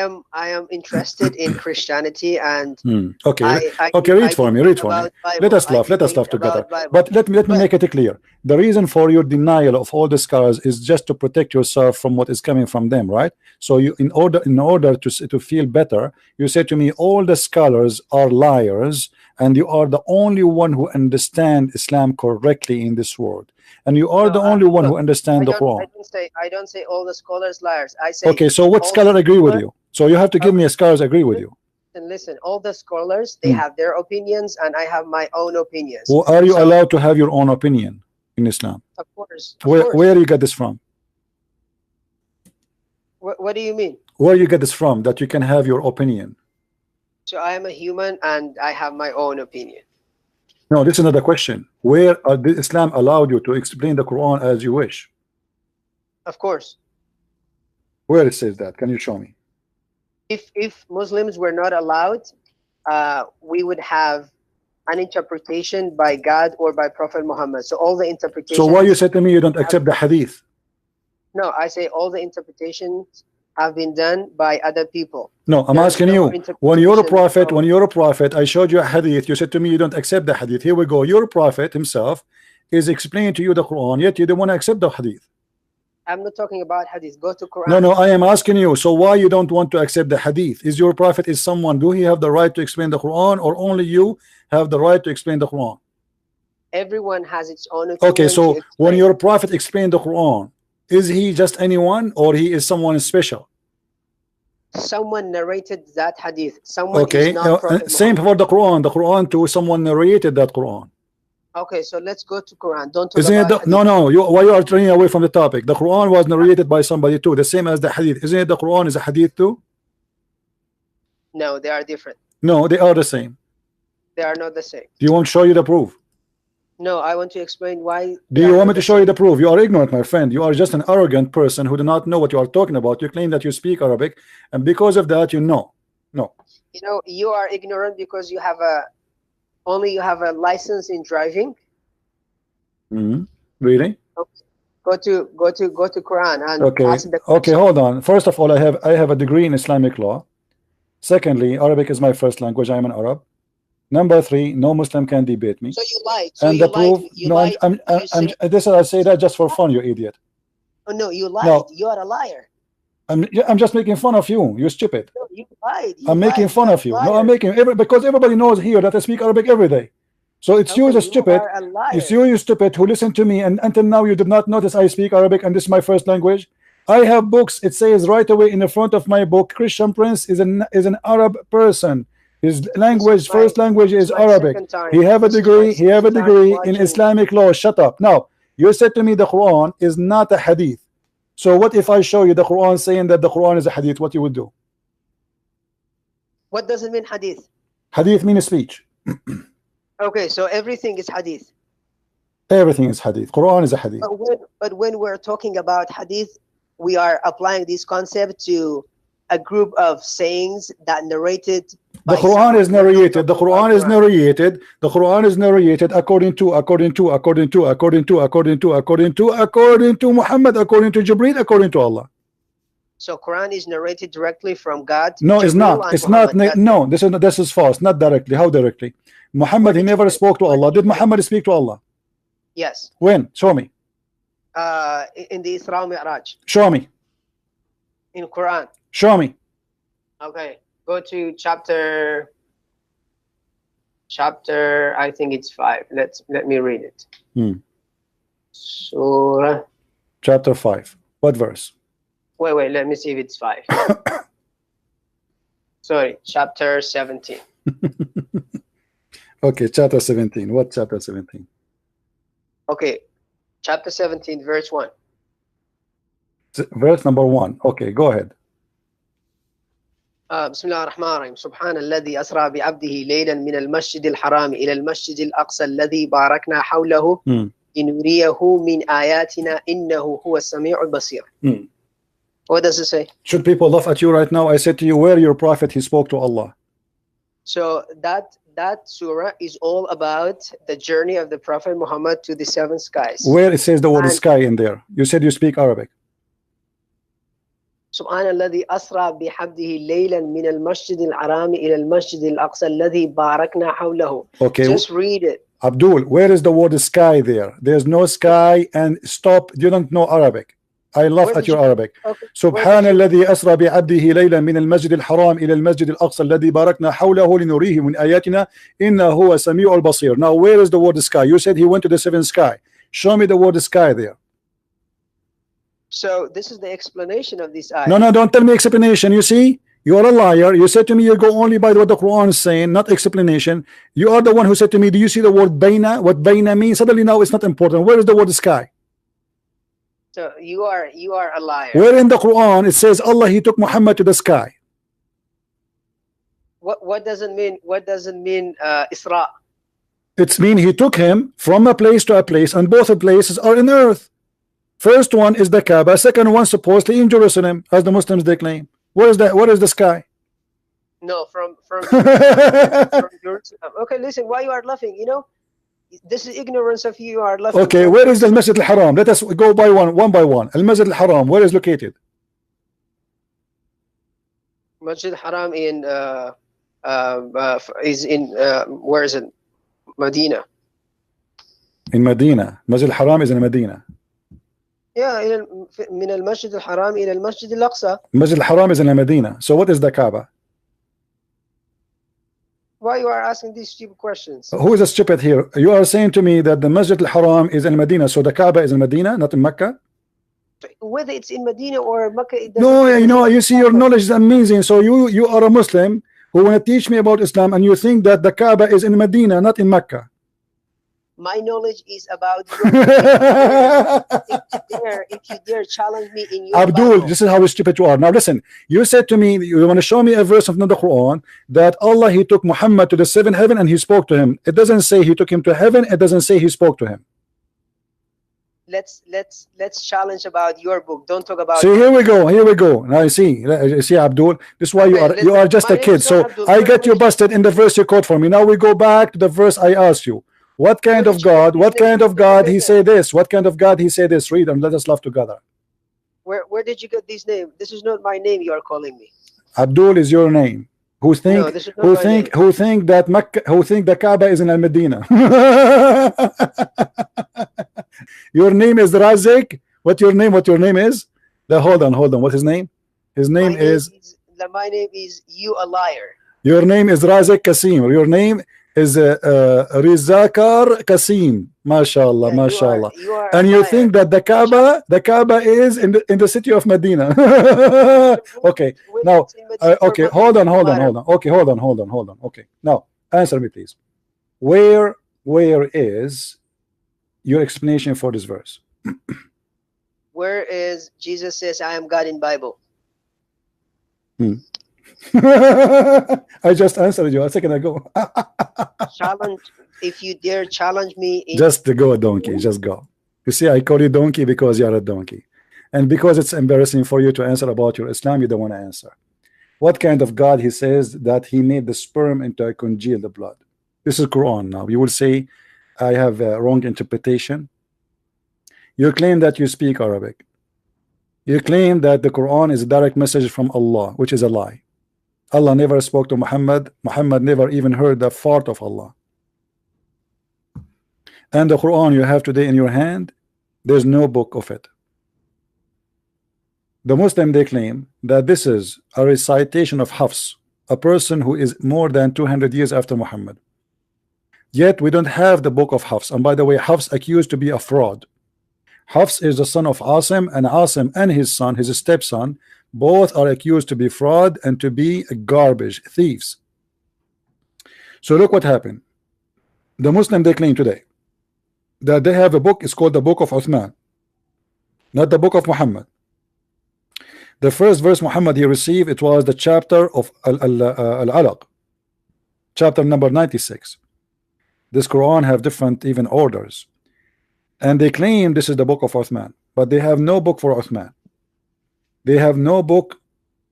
am interested in Christianity and okay. Okay, read for me. Read for me. Let us laugh. Let us laugh together. But let me make it clear. The reason for your denial of all the scholars is just to protect yourself from what is coming from them, right? So you, in order to feel better, you say to me, all the scholars are liars, and you are the only one who understand Islam correctly in this world. And you are the only one who understands the Quran. I don't say all the scholars liars. I say. Okay, so what scholar agree with you? So you have to give me a scholars agree with you. And listen, all the scholars, they have their opinions, and I have my own opinions. Well, are you allowed to have your own opinion in Islam? Of course. Where do you get this from? What do you mean? Where you get this from that you can have your opinion? So I am a human and I have my own opinion. No, this is another question. Where did Islam allowed you to explain the Quran as you wish? Of course. Where it says that? Can you show me? If Muslims were not allowed, we would have an interpretation by God or by Prophet Muhammad. So all the interpretations. So why you said to me you don't accept the hadith? No, I say all the interpretations have been done by other people. No, I'm asking you, when you're a prophet, I showed you a hadith, you said to me you don't accept the hadith. Here we go, your prophet himself is explaining to you the Quran, yet you don't want to accept the hadith. I'm not talking about hadith. Go to Quran. No, I am asking you, so why you don't want to accept the hadith? Is your prophet is someone, do he have the right to explain the Quran, or only you have the right to explain the Quran? Everyone has its own opinion. Okay, so when your prophet explained the Quran, is he just anyone or he is someone special? Someone narrated that hadith. Someone okay, is not same for the Quran. The Quran too, someone narrated that Quran. Okay, so let's go to Quran. Don't talk Isn't about it no, why you are turning away from the topic? The Quran was narrated by somebody too, the same as the hadith. Isn't it the Quran is a hadith too? No, they are different. No, they are the same. They are not the same. Do you want to show you the proof? No, I want to explain why. Do you want me to show you the proof? You are ignorant, my friend. You are just an arrogant person who do not know what you are talking about. You claim that you speak Arabic, and because of that, you know. No. You know, you are ignorant because you have a license in driving. Really? Okay. Go to Quran and ask the question. Okay, hold on. First of all, I have a degree in Islamic law. Secondly, Arabic is my first language. I am an Arab. Number 3, no Muslim can debate me. So you lied. So and the proof, I say that just for fun, you idiot. Oh no, you lied. No. You are a liar. I'm just making fun of you. You're stupid. No, you lied. I'm making fun of you. No, I'm making because everybody knows here that I speak Arabic every day. So it's you, the stupid. It's you, stupid, who listen to me, and until now you did not notice I speak Arabic, and this is my first language. I have books. It says right away in the front of my book, Christian Prince is an Arab person. His language, first language is Arabic. He have a degree. He have a degree in Islamic law. Shut up. Now you said to me the Quran is not a hadith. So what if I show you the Quran saying that the Quran is a hadith? What you would do? What does it mean, hadith? Hadith means speech. Okay, so everything is hadith. Everything is hadith. Quran is a hadith. But when we're talking about hadith, we are applying this concept to a group of sayings that narrated. The Quran is narrated. The Quran is narrated. The Quran is narrated according to Muhammad, according to Jibreel, according to Allah. So Quran is narrated directly from God. No, it's not. It's not. No, this is false. Not directly. How directly? Muhammad, he never spoke to Allah. Did Muhammad speak to Allah? Yes. When? Show me. In the Isra Mi'raj. Show me. In Quran. Show me. Okay. Go to chapter. I think it's 5. Let me read it. Surah. Chapter 5. What verse? Wait. Let me see if it's 5. Sorry, chapter 17. Okay, chapter 17. What chapter 17? Okay, chapter 17, verse 1. Verse number 1. Okay, go ahead. بسم الله الرحمن الرحيم سبحان الذي أسرى بعبده ليلا من المسجد الحرام إلى المسجد الأقصى الذي باركنا حوله لنريه من آياتنا إنه هو السميع البصير. What does it say? Should people laugh at you right now? I said to you, where your prophet, he spoke to Allah. So that surah is all about the journey of the Prophet Muhammad to the 7 skies. Where it says the word sky in there? You said you speak Arabic. سبحان الذي أسرى بعبده ليلا من المسجد الحرام إلى المسجد الأقصى الذي باركنا حوله. Okay. Just read it. Abdul, where is the word sky there? There's no sky, and stop. You don't know Arabic. I laugh at your Arabic. سبحان الذي أسرى بعبده ليلا من المسجد الحرام إلى المسجد الأقصى الذي باركنا حوله لنريه من آياتنا إنه هو السميع البصير. Now where is the word sky? You said he went to the 7th sky. Show me the word sky there. So this is the explanation of this ayah. No, don't tell me explanation. You see, you are a liar. You said to me you go only by what the Quran is saying, not explanation. You are the one who said to me, do you see the word baina? What baina means? Suddenly now it's not important. Where is the word sky? So you are a liar. Where in the Quran it says Allah, he took Muhammad to the sky? What does it mean? What does it mean Isra? It's mean he took him from a place to a place, and both the places are in earth. First one is the Kaaba, second one supposedly in Jerusalem, as the Muslims they claim. Where is that? What is the sky? No, from Jerusalem. Okay, listen, why you are laughing? You know, this is ignorance of you. You are laughing. Okay, where is the Masjid al-Haram? Let us go by one by one. Al-Masjid al-Haram, where is located? Masjid al-Haram is in where is it? Medina. In Medina. Masjid al-Haram is in Medina. Yeah, من المسجد الحرام إلى المسجد الأقصى. Masjid al-Haram is in Medina. So what is the Kaaba? Why you are asking these stupid questions? Who is a stupid here? You are saying to me that the Masjid al-Haram is in Medina, so the Kaaba is in Medina, not in Mecca? Whether it's in Medina or Mecca, it no, you know, you see, your knowledge is amazing. So you are a Muslim who want to teach me about Islam, and you think that the Kaaba is in Medina, not in Mecca. My knowledge is about if you dare challenge me in your Abdul, Bible. this is how stupid you are. Now listen, you said to me you want to show me a verse of the Quran that Allah, he took Muhammad to the 7th heaven and he spoke to him. It doesn't say he took him to heaven. It doesn't say he spoke to him. Let's challenge about your book. Don't talk about. See, here we go. Now you see Abdul, this is why you are just a kid. So I get you busted in the verse you quote for me. Now we go back to the verse I asked you. What kind of God? What kind of God he say this? What kind of God he say this? Read and let us laugh together. Where did you get this name? This is not my name you are calling me. Abdul is your name. Who think that Mecca, who think the Kaaba is in Al-Medina. Your name is Razik. What your name is? Hold on. What's his name? His name is my name is you a liar. Your name is Razik Kasim. Your name is Rizakar Kasim. MashaAllah, Yeah, MashaAllah. you are a And you liar. think that the Kaaba is in the city of Medina. Okay, When now it's in Medina or okay, Mecca, hold on, no hold on, matter. hold on. Okay, hold on. Okay, now answer me, please. Where is your explanation for this verse? Where is Jesus says, I am God in Bible? I just answered you a second ago. Challenge, if you dare challenge me in Just go, donkey. Just go. You see, I call you donkey because you are a donkey, and because it's embarrassing for you to answer about your Islam, you don't want to answer. What kind of God he says that he made the sperm into a congealed blood? This is Quran. Now you will say I have a wrong interpretation. You claim that you speak Arabic. You claim that the Quran is a direct message from Allah, which is a lie. Allah never spoke to Muhammad. Muhammad never even heard the fart of Allah. And the Quran you have today in your hand, there's no book of it. The Muslim, they claim that this is a recitation of Hafs, a person who is more than 200 years after Muhammad. Yet we don't have the book of Hafs. And by the way, Hafs accused to be a fraud. Hafs is the son of Asim, and Asim and his son, his stepson, both are accused to be fraud and to be garbage, thieves. So look what happened. The Muslim, they claim today that they have a book. It's called the book of Uthman, not the book of Muhammad. The first verse Muhammad he received, it was the chapter of Al-Alaq, chapter number 96. This Quran have different even orders, and they claim this is the book of Uthman, but they have no book for Uthman. They have no book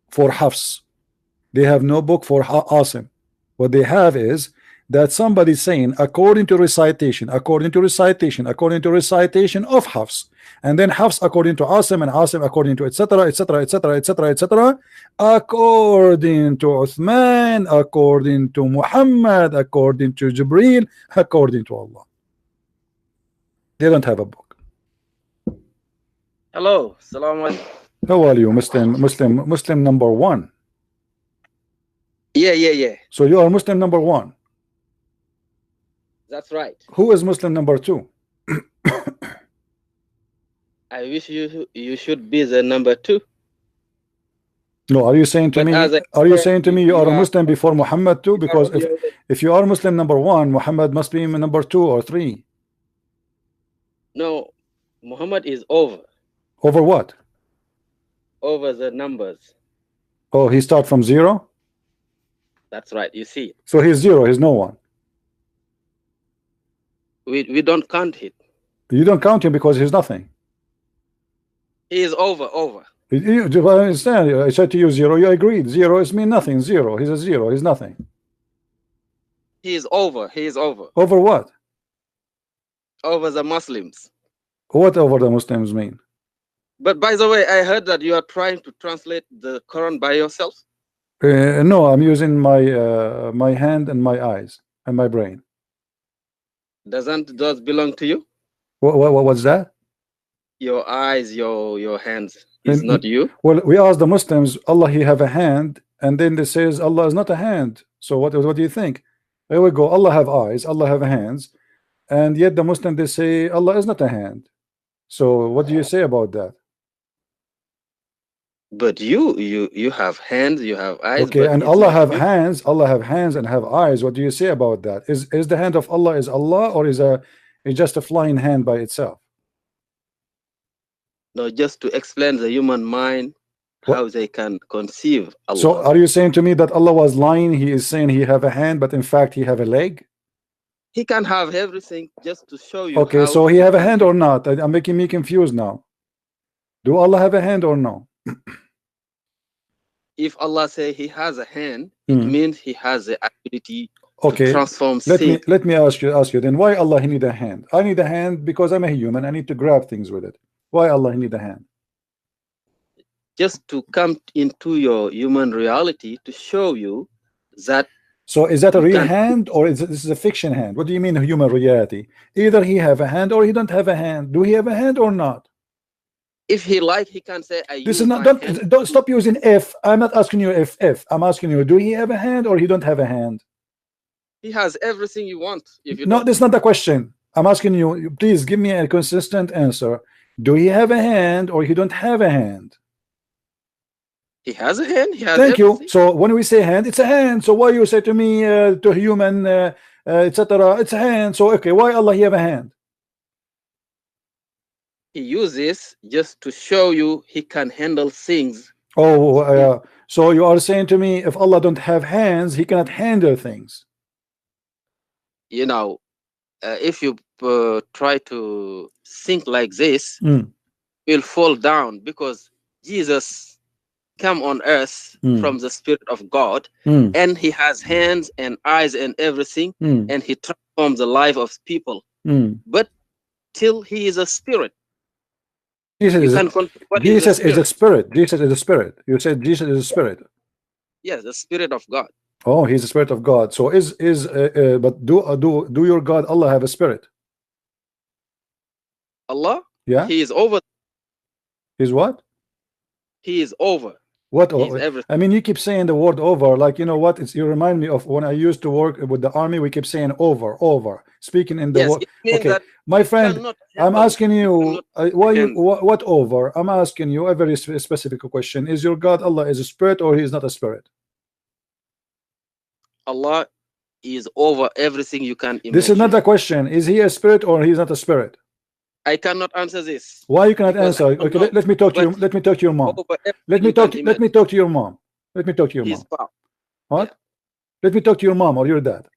for Hafs. They have no book for Asim. What they have is that somebody saying according to recitation of Hafs, and then Hafs according to Asim, and Asim according to etc. according to Uthman, according to Muhammad, according to Jibreel, according to Allah. They don't have a book. Hello, Salaam alaikum. How are you, Muslim number one? Yeah. So you are Muslim number one. That's right. Who is Muslim number two? I wish you should be the number two. No, are you saying to But me? as I Are you said, saying to me you are a Muslim before Muhammad too? you are Because on your- if you are Muslim number one, Muhammad must be number two or three. No, Muhammad is over Over what? the numbers. Oh, he start from zero. That's right. You see, So he's zero. He's no one. we don't count it. You don't count him because he's nothing. He is over. Do I understand? I said to you zero. You agreed. Zero is mean nothing. Zero. He's a zero. He's nothing. He is over. Over what? Over the Muslims. What over the Muslims mean? But by the way, I heard that you are trying to translate the Quran by yourself. No, I'm using my hand and my eyes and my brain. Doesn't those belong to you? What's that? Your eyes, your hands. Is not you? Well, we ask the Muslims, Allah, he have a hand, and then they says Allah is not a hand. So what do you think? There we go. Allah have eyes, Allah have hands, and yet the Muslim they say Allah is not a hand. So what do you say about that? But you have hands, you have eyes. Okay, but and it's Allah not have you. hands, and have eyes. What do you say about that? Is the hand of Allah is Allah, or is just a flying hand by itself? No, just to explain the human mind, how they can conceive Allah. So are you saying to me that Allah was lying? He is saying he have a hand, but in fact he have a leg? He can have everything just to show you. Okay, so he have a hand or not? I'm making me confused now. Do Allah have a hand or no? If Allah say he has a hand, it means he has the ability to transform things. Let me ask you then, why Allah he need a hand? I need a hand because I'm a human. I need to grab things with it. Why Allah he need a hand? Just to come into your human reality to show you that. So is that a real hand, or this is a fiction hand? What do you mean human reality? Either he have a hand or he don't have a hand. Do he have a hand or not? If he like, he can say, this is not, don't stop using if. I'm not asking you if. I'm asking you, do he have a hand or he don't have a hand? He has everything you want. If you No, don't, that's not the question. I'm asking you, please give me a consistent answer. Do he have a hand or he don't have a hand? he has a hand. He has Thank you. everything. So when we say hand, it's a hand. So why you say to me, to human, etc., it's a hand. So okay, why Allah he have a hand? He uses just to show you he can handle things. Oh, so you are saying to me, if Allah don't have hands, he cannot handle things. You know, if you try to think like this, Mm. you'll fall down, because Jesus come on earth from the Spirit of God, and he has hands and eyes and everything, and he transforms the life of people. But till he is a spirit, Jesus, you is, can confirm what Jesus is a spirit. spirit. Jesus is a spirit. You said Jesus is a spirit. Yes, the Spirit of God. Oh, he's the spirit of God. So but do your God Allah have a spirit? Allah, Yeah. he is over. He's what? He is over. What? He's everything. I mean, you keep saying the word over, like, you know what? You remind me of when I used to work with the army. We keep saying over, speaking in the Yes, word. it means Okay, that my you friend, cannot I'm handle, asking you, why you comprehend. what over? I'm asking you a very specific question. Is your God Allah is a spirit or he is not a spirit? Allah is over everything you can imagine. This is not the question. Is he a spirit or he is not a spirit? I cannot answer this. Why you cannot answer? Okay, let me talk to you. Let me talk to your mom. Let me talk to your mom. Let me talk to your mom. What? Yeah. Let me talk to your mom or your dad.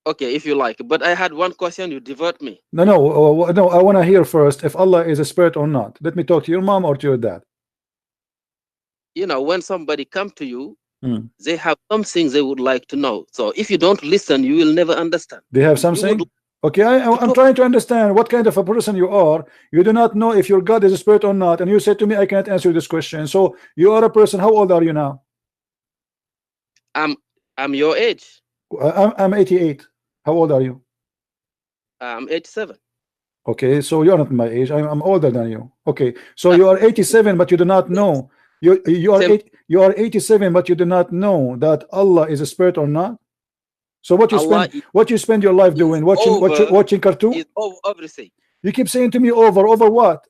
Okay, if you like. But I had one question. You divert me. No. I want to hear first if Allah is a spirit or not. Let me talk to your mom or to your dad. You know, when somebody come to you, they have some things they would like to know. So if you don't listen, you will never understand. They have something. Okay, I'm trying to understand what kind of a person you are. You do not know if your God is a spirit or not, and you say to me, I cannot answer this question. So you are a person. How old are you now? I'm your age. I'm 88. How old are you? I'm 87. Okay, so you're not my age. I'm older than you. Okay, so you are 87, but you do not know. You are 87, but you do not know that Allah is a spirit or not. So what you spend your life doing? Watching cartoon? Is over everything. You keep saying to me over what?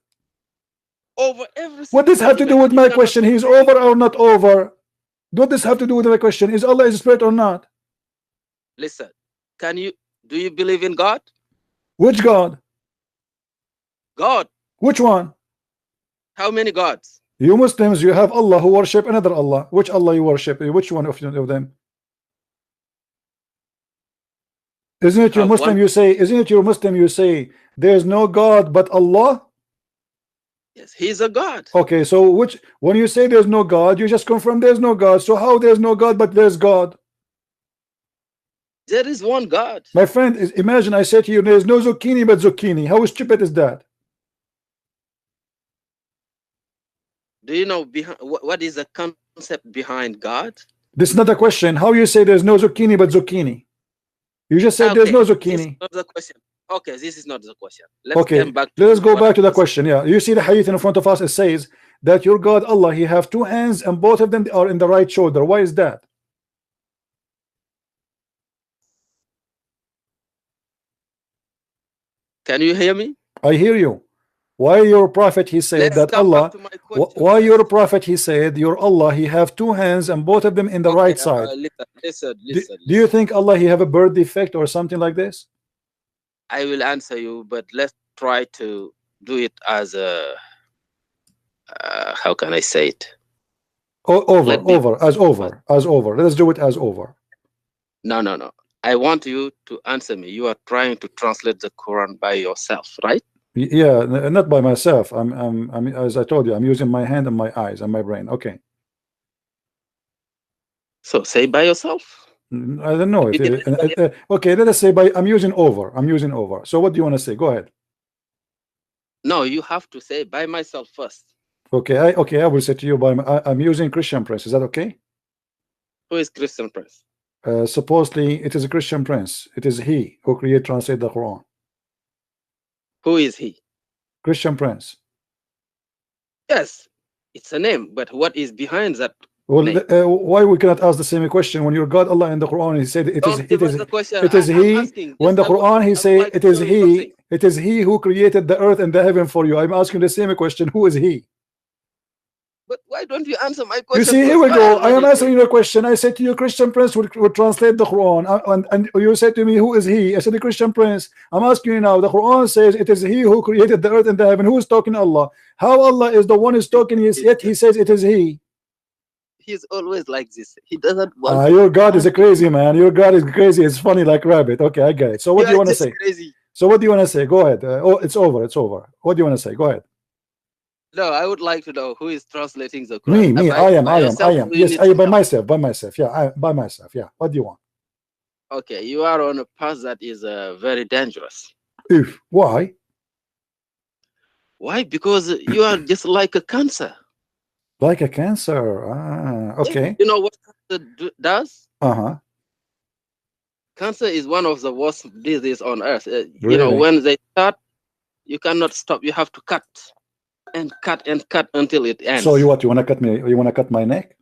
Over everything. What does this have to do with my question? He's over or not over? What does this have to do with my question? Is Allah is a spirit or not? Listen, do you believe in God? Which God? God. Which one? How many gods? You Muslims, you have Allah who worship another Allah. Which Allah you worship? Which one of them? Isn't it your Muslim you say? Isn't it your Muslim you say? There's no God but Allah. Yes, he's a God. Okay, so when you say there's no God, you just confirm there's no God. So how there's no God but there's God? There is one God. My friend, imagine I say to you, there's no zucchini but zucchini. How stupid is that? Do you know what is the concept behind God? This is not a question. How you say there's no zucchini but zucchini? You just said there's no zucchini. This is not the question. Okay, this is not the question. Let us go back to the question. Yeah, you see the hadith in front of us. It says that your God Allah, he have two hands and both of them are in the right shoulder. Why is that? Can you hear me? I hear you. Why your prophet he said that Allah? Why your prophet he said your Allah he have two hands and both of them in the right side? Listen. Do you think Allah he have a birth defect or something like this? I will answer you, but let's try to do it as a how can I say it? As over. Let's do it as over. No. I want you to answer me. You are trying to translate the Quran by yourself, right? Yeah, not by myself. I'm as I told you, I'm using my hand and my eyes and my brain. Okay. So say by yourself. I don't know if okay, let us say I'm using over. So what do you want to say? Go ahead. No, you have to say by myself first. Okay, I will say to you I'm using Christian Prince. Is that okay? Who is Christian Prince? Supposedly it is a Christian Prince. It is he who translate the Quran. Who is he? Christian Prince. Yes, it's a name, but what is behind that Well, why we cannot ask the same question when your God Allah in the Quran He said it is He. When the Quran He say it is He who created the earth and the heaven for you. I'm asking the same question. Who is He? But why don't you answer my question? You see, here we go. I am answering your question. I said to you, Christian Prince would translate the Quran, and you said to me, who is He? I said, the Christian Prince. I'm asking you now. The Quran says it is He who created the earth and the heaven. Who is talking? Allah. How Allah is the one who's talking? Yet He says it is He. He's always like this. He doesn't want. Your God is a crazy man. Your God is crazy. It's funny like rabbit. Okay, I get it. So what do you want to say? Crazy. So what do you want to say? Go ahead. Oh, it's over. It's over. What do you want to say? Go ahead. No, I would like to know who is translating the Quran. Me. I am. Yes, by myself. Yeah, by myself. Yeah. What do you want? Okay, you are on a path that is very dangerous. Why? Why? Because you are just like a cancer. Like a cancer. Okay. You know what cancer does? Cancer is one of the worst diseases on earth. Really? You know, when they start, you cannot stop. You have to cut and cut and cut until it ends. So you want to cut me? You want to cut my neck?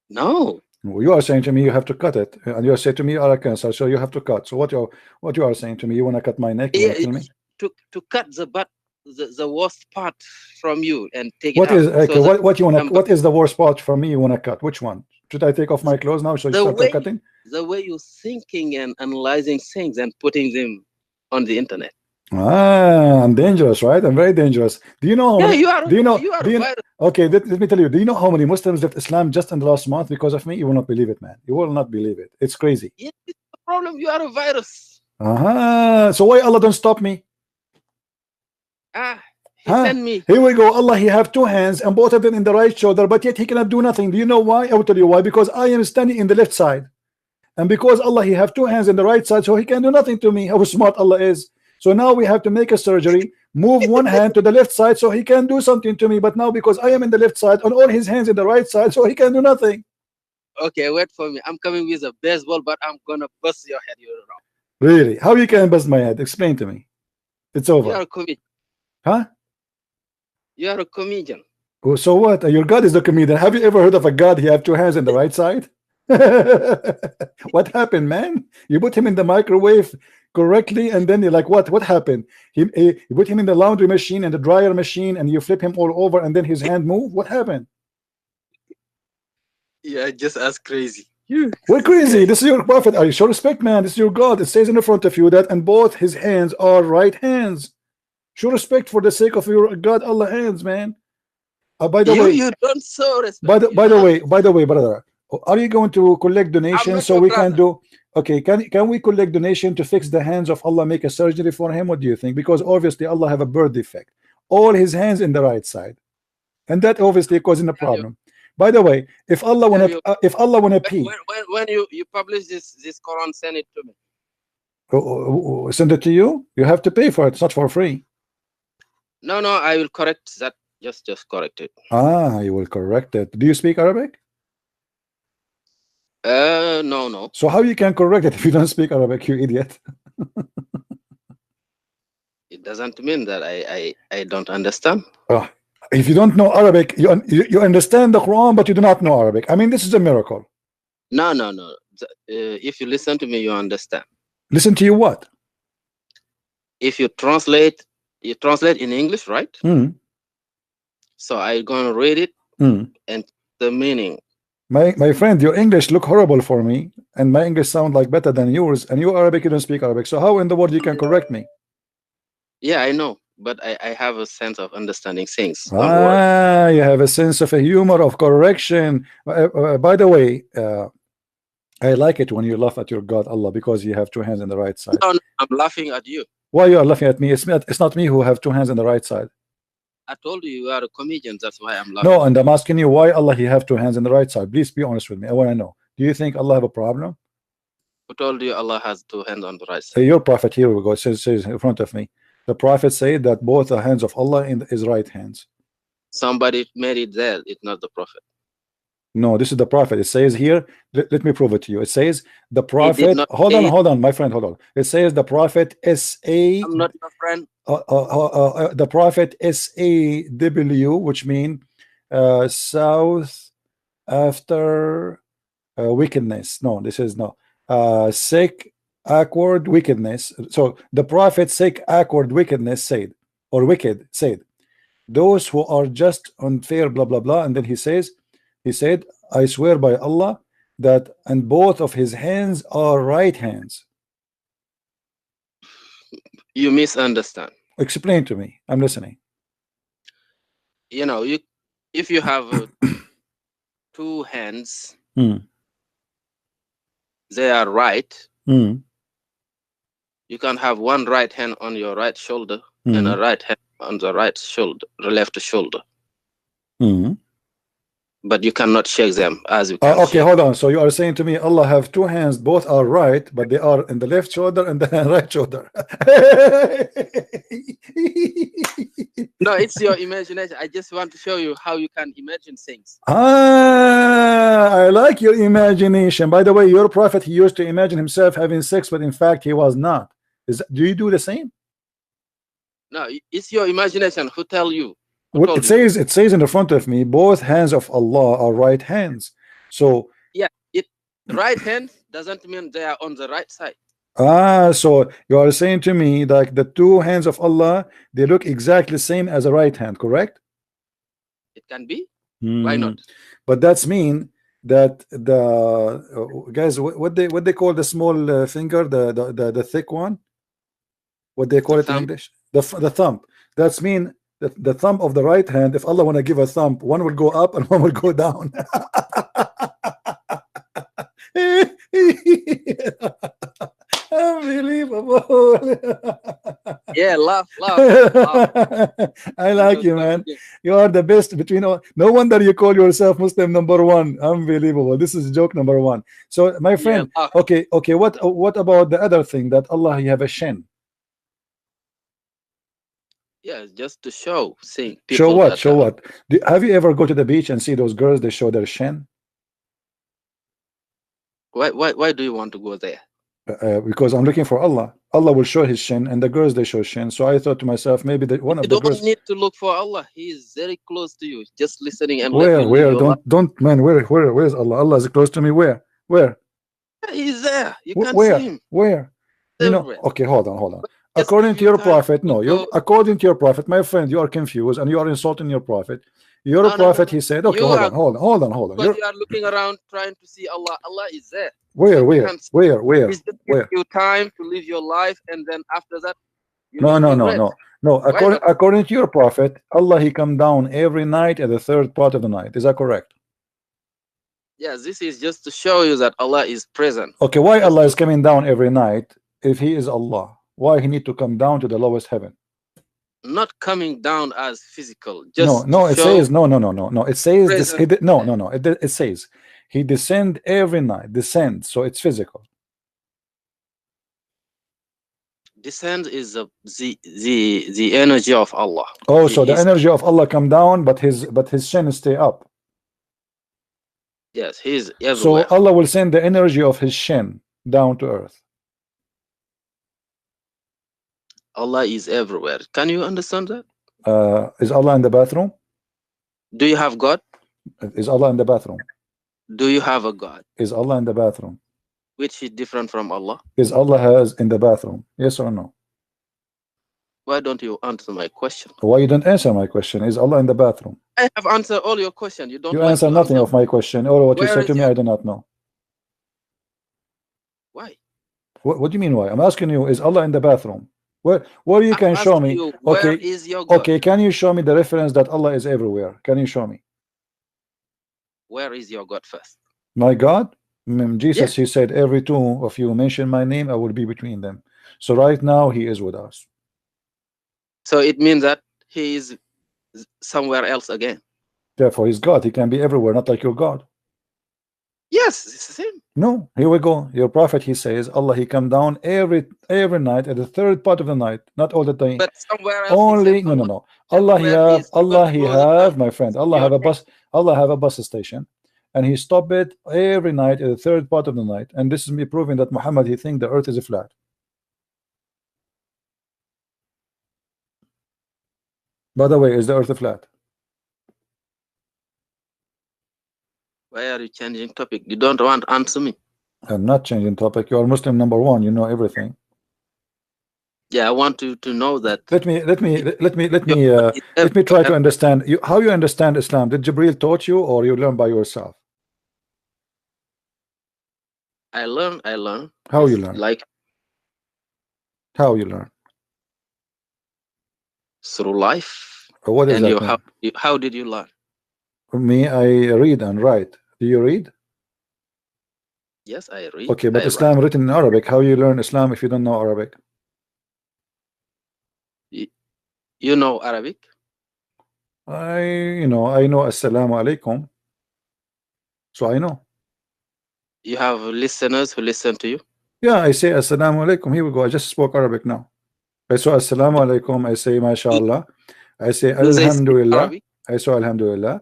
No. You are saying to me you have to cut it, and you are saying to me you are a cancer, so you have to cut. So what you are saying to me? You want to cut my neck? Yeah, to cut the butt. The worst part from you and take what it is out. Okay, So what you want to what is the worst part from me you want to cut? Which one? Should I take off my clothes now? So you start cutting? The way you're thinking and analyzing things and putting them on the internet. I'm dangerous, right? I'm very dangerous. Do you know? Yeah, you are. Okay, let me tell you. Do you know how many Muslims left Islam just in the last month because of me? You will not believe it, man. You will not believe it. It's crazy. Yeah, it's the problem. You are a virus. So why Allah don't stop me? He sent me. Here we go. Allah, He have two hands and both of them in the right shoulder, but yet He cannot do nothing. Do you know why? I will tell you why. Because I am standing in the left side, and because Allah, He have two hands in the right side, so He can do nothing to me. How smart Allah is. So now we have to make a surgery, move one hand to the left side so He can do something to me. But now because I am in the left side and all His hands in the right side, so He can do nothing. Okay, wait for me. I'm coming with a baseball, but I'm gonna bust your head. You're wrong. Really? How you can bust my head? Explain to me. It's over. You are a comedian. Huh? You are a comedian. Oh, so what? Your God is the comedian. Have you ever heard of a God? He have two hands in the right side. What happened, man? You put him in the microwave correctly, and then you're like, what happened? You put him in the laundry machine and the dryer machine, and you flip him all over, and then his hand moved. What happened? Yeah, just as crazy. We're crazy. This is your prophet. Are you show respect, man? This is your God. It says in the front of you that, and both his hands are right hands. Show respect for the sake of your God Allah hands, man. By the way, you don't so respect. By the way, brother, are you going to collect donations so we can do? Okay, can we collect donation to fix the hands of Allah, make a surgery for him? What do you think? Because obviously Allah have a birth defect, all his hands in the right side, and that obviously causing a problem. By the way, if Allah wanna pee, when you publish this Quran, send it to me. Send it to you. You have to pay for it. It's not for free. No, I will correct that. Just correct it. You will correct it. Do you speak Arabic? No. So how you can correct it if you don't speak Arabic, you idiot? It doesn't mean that I don't understand. If you don't know Arabic, you understand the Quran, but you do not know Arabic. I mean, this is a miracle. No. If you listen to me, you understand. Listen to you what? If you translate in English, right? So I'm gonna read it and the meaning. My friend, your English look horrible for me, and my English sound like better than yours, and you Arabic, you don't speak Arabic. So how in the world you can correct me? Yeah, I know, but I have a sense of understanding things. You have a sense of a humor of correction. By the way, I like it when you laugh at your God Allah because you have two hands on the right side. No, I'm laughing at you. Why you are laughing at me? It's not me who have two hands on the right side. I told you are a comedian. That's why I'm laughing. No, and I'm asking you why Allah He have two hands on the right side. Please be honest with me. I want to know. Do you think Allah have a problem? Who told you Allah has two hands on the right side? Your prophet, here we go. It says in front of me. The prophet said that both the hands of Allah in his right hands. Somebody made it there. It's not the prophet. No, this is the prophet. It says here, let me prove it to you. It says the prophet, hold on, my friend, hold on. It says the prophet S.A. I'm not your friend. The prophet SAW, which mean South after wickedness. No, this is no. Sick, awkward wickedness. So the prophet sick, awkward wickedness said, or wicked said, those who are just unfair, blah blah blah. And then he said, I swear by Allah that and both of his hands are right hands. You misunderstand. Explain to me. I'm listening. You know, if you have two hands, they are right. You can have one right hand on your right shoulder and a right hand on the right shoulder, the left shoulder. But you cannot shake them as you can. Okay, hold on. So you are saying to me, Allah have two hands, both are right, but they are in the left shoulder and the right shoulder. No, it's your imagination. I just want to show you how you can imagine things. I like your imagination. By the way, your prophet, he used to imagine himself having sex, but in fact he was not. Do you do the same? No, it's your imagination. Who tell you? What it says, it says in the front of me, both hands of Allah are right hands. So yeah, right hand doesn't mean they are on the right side. So you are saying to me like the two hands of Allah, they look exactly the same as a right hand, correct? It can be. Why not? But that's mean that the guys, what they call the small finger, the thick one, what they call it in English, the thumb. That's mean the thumb of the right hand, if Allah want to give a thumb, one will go up and one will go down. Unbelievable. Yeah, laugh. I like you, man. You are the best between all. No wonder you call yourself Muslim #1. Unbelievable. This is joke #1. So my friend, yeah, okay, what about the other thing that Allah, you have a shin? Yeah, just to show show what? Show what? Have you ever go to the beach and see those girls, they show their shin? Why do you want to go there? Because I'm looking for Allah. Allah will show his shin, and the girls they show shin. So I thought to myself, maybe one of the girls. You don't need to look for Allah. He is very close to you. Just listening and where don't man. Where's Allah? Allah is close to me. Where? He's there. You can't see him. Where? You know. Okay, hold on. According to your prophet, according to your prophet, my friend, you are confused and you are insulting your prophet. Your prophet, he said, okay, hold on. But you are looking around trying to see Allah. Allah is there. Where? He's just giving you time to live your life, and then after that, no. According to your prophet, Allah, he come down every night at the third part of the night. Is that correct? Yes, this is just to show you that Allah is present. Okay, why Allah is coming down every night if he is Allah? Why he need to come down to the lowest heaven? Not coming down as physical. Just no. It says no. It says this. It says he descend every night. Descend, so it's physical. Descend is the energy of Allah. Oh, so the energy of Allah come down, but his shin stay up. Yes, he's everywhere. So Allah will send the energy of his shin down to earth. Allah is everywhere. Can you understand that? Is Allah in the bathroom? Do you have God? Is Allah in the bathroom? Do you have a God? Is Allah in the bathroom? Which is different from Allah? Is Allah has in the bathroom? Yes or no? Why don't you answer my question? Why you don't answer my question? Is Allah in the bathroom? I have answered all your questions. You don't. You answer nothing of my question. Or what you said to me, I do not know. Why? What do you mean why? I'm asking you, is Allah in the bathroom? What you can show me? Where is your God? Okay, can you show me the reference that Allah is everywhere? Can you show me? Where is your God first? My God? Jesus, he said, every two of you mention my name, I will be between them. So right now he is with us. So it means that he is somewhere else again. Therefore he's God. He can be everywhere, not like your God. Yes, it's the same. No, here we go. Your prophet, he says, Allah, he come down every night at the third part of the night, not all the time. But somewhere else. Only no. Allah, he have, my friend. Allah have a bus station, and he stop it every night at the third part of the night. And this is me proving that Muhammad, he think the earth is flat. By the way, is the earth flat? Why are you changing topic? You don't want to answer me. I'm not changing topic. You are Muslim number one. You know everything. Yeah, I want to know that. Let me try to understand you. How you understand Islam? Did Jibril taught you, or you learn by yourself? I learn. How you learn? Like how you learn? Through life. What does that mean? How did you learn? Me, I read and write. Do you read? Yes, I read. Okay, but Islam written in Arabic. How you learn Islam if you don't know Arabic? You know Arabic? I know Assalamu alaikum. So I know. You have listeners who listen to you? Yeah, I say Assalamu alaikum. Here we go. I just spoke Arabic now. I saw Assalamu alaikum. I say MashaAllah. I say Alhamdulillah. I say Alhamdulillah.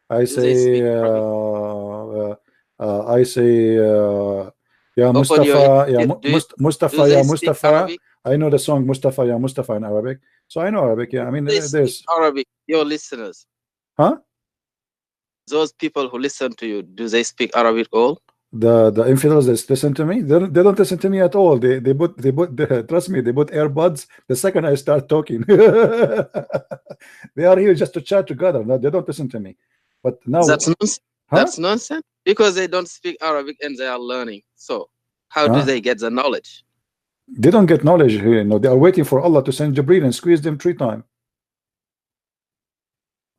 I say Ya Mustafa, Mustafa, Ya Mustafa. I know the song Mustafa, Ya Mustafa in Arabic. So I know Arabic. Yeah, I mean there's Arabic. Your listeners. Huh? Those people who listen to you, do they speak Arabic all? The infidels that listen to me, they don't listen to me at all. They put trust me, they put earbuds the second I start talking. They are here just to chat together. No, they don't listen to me. But now that's nonsense. Huh? That's nonsense because they don't speak Arabic and they are learning. So how do they get the knowledge? They don't get knowledge here. No, they are waiting for Allah to send Jibril and squeeze them 3 times.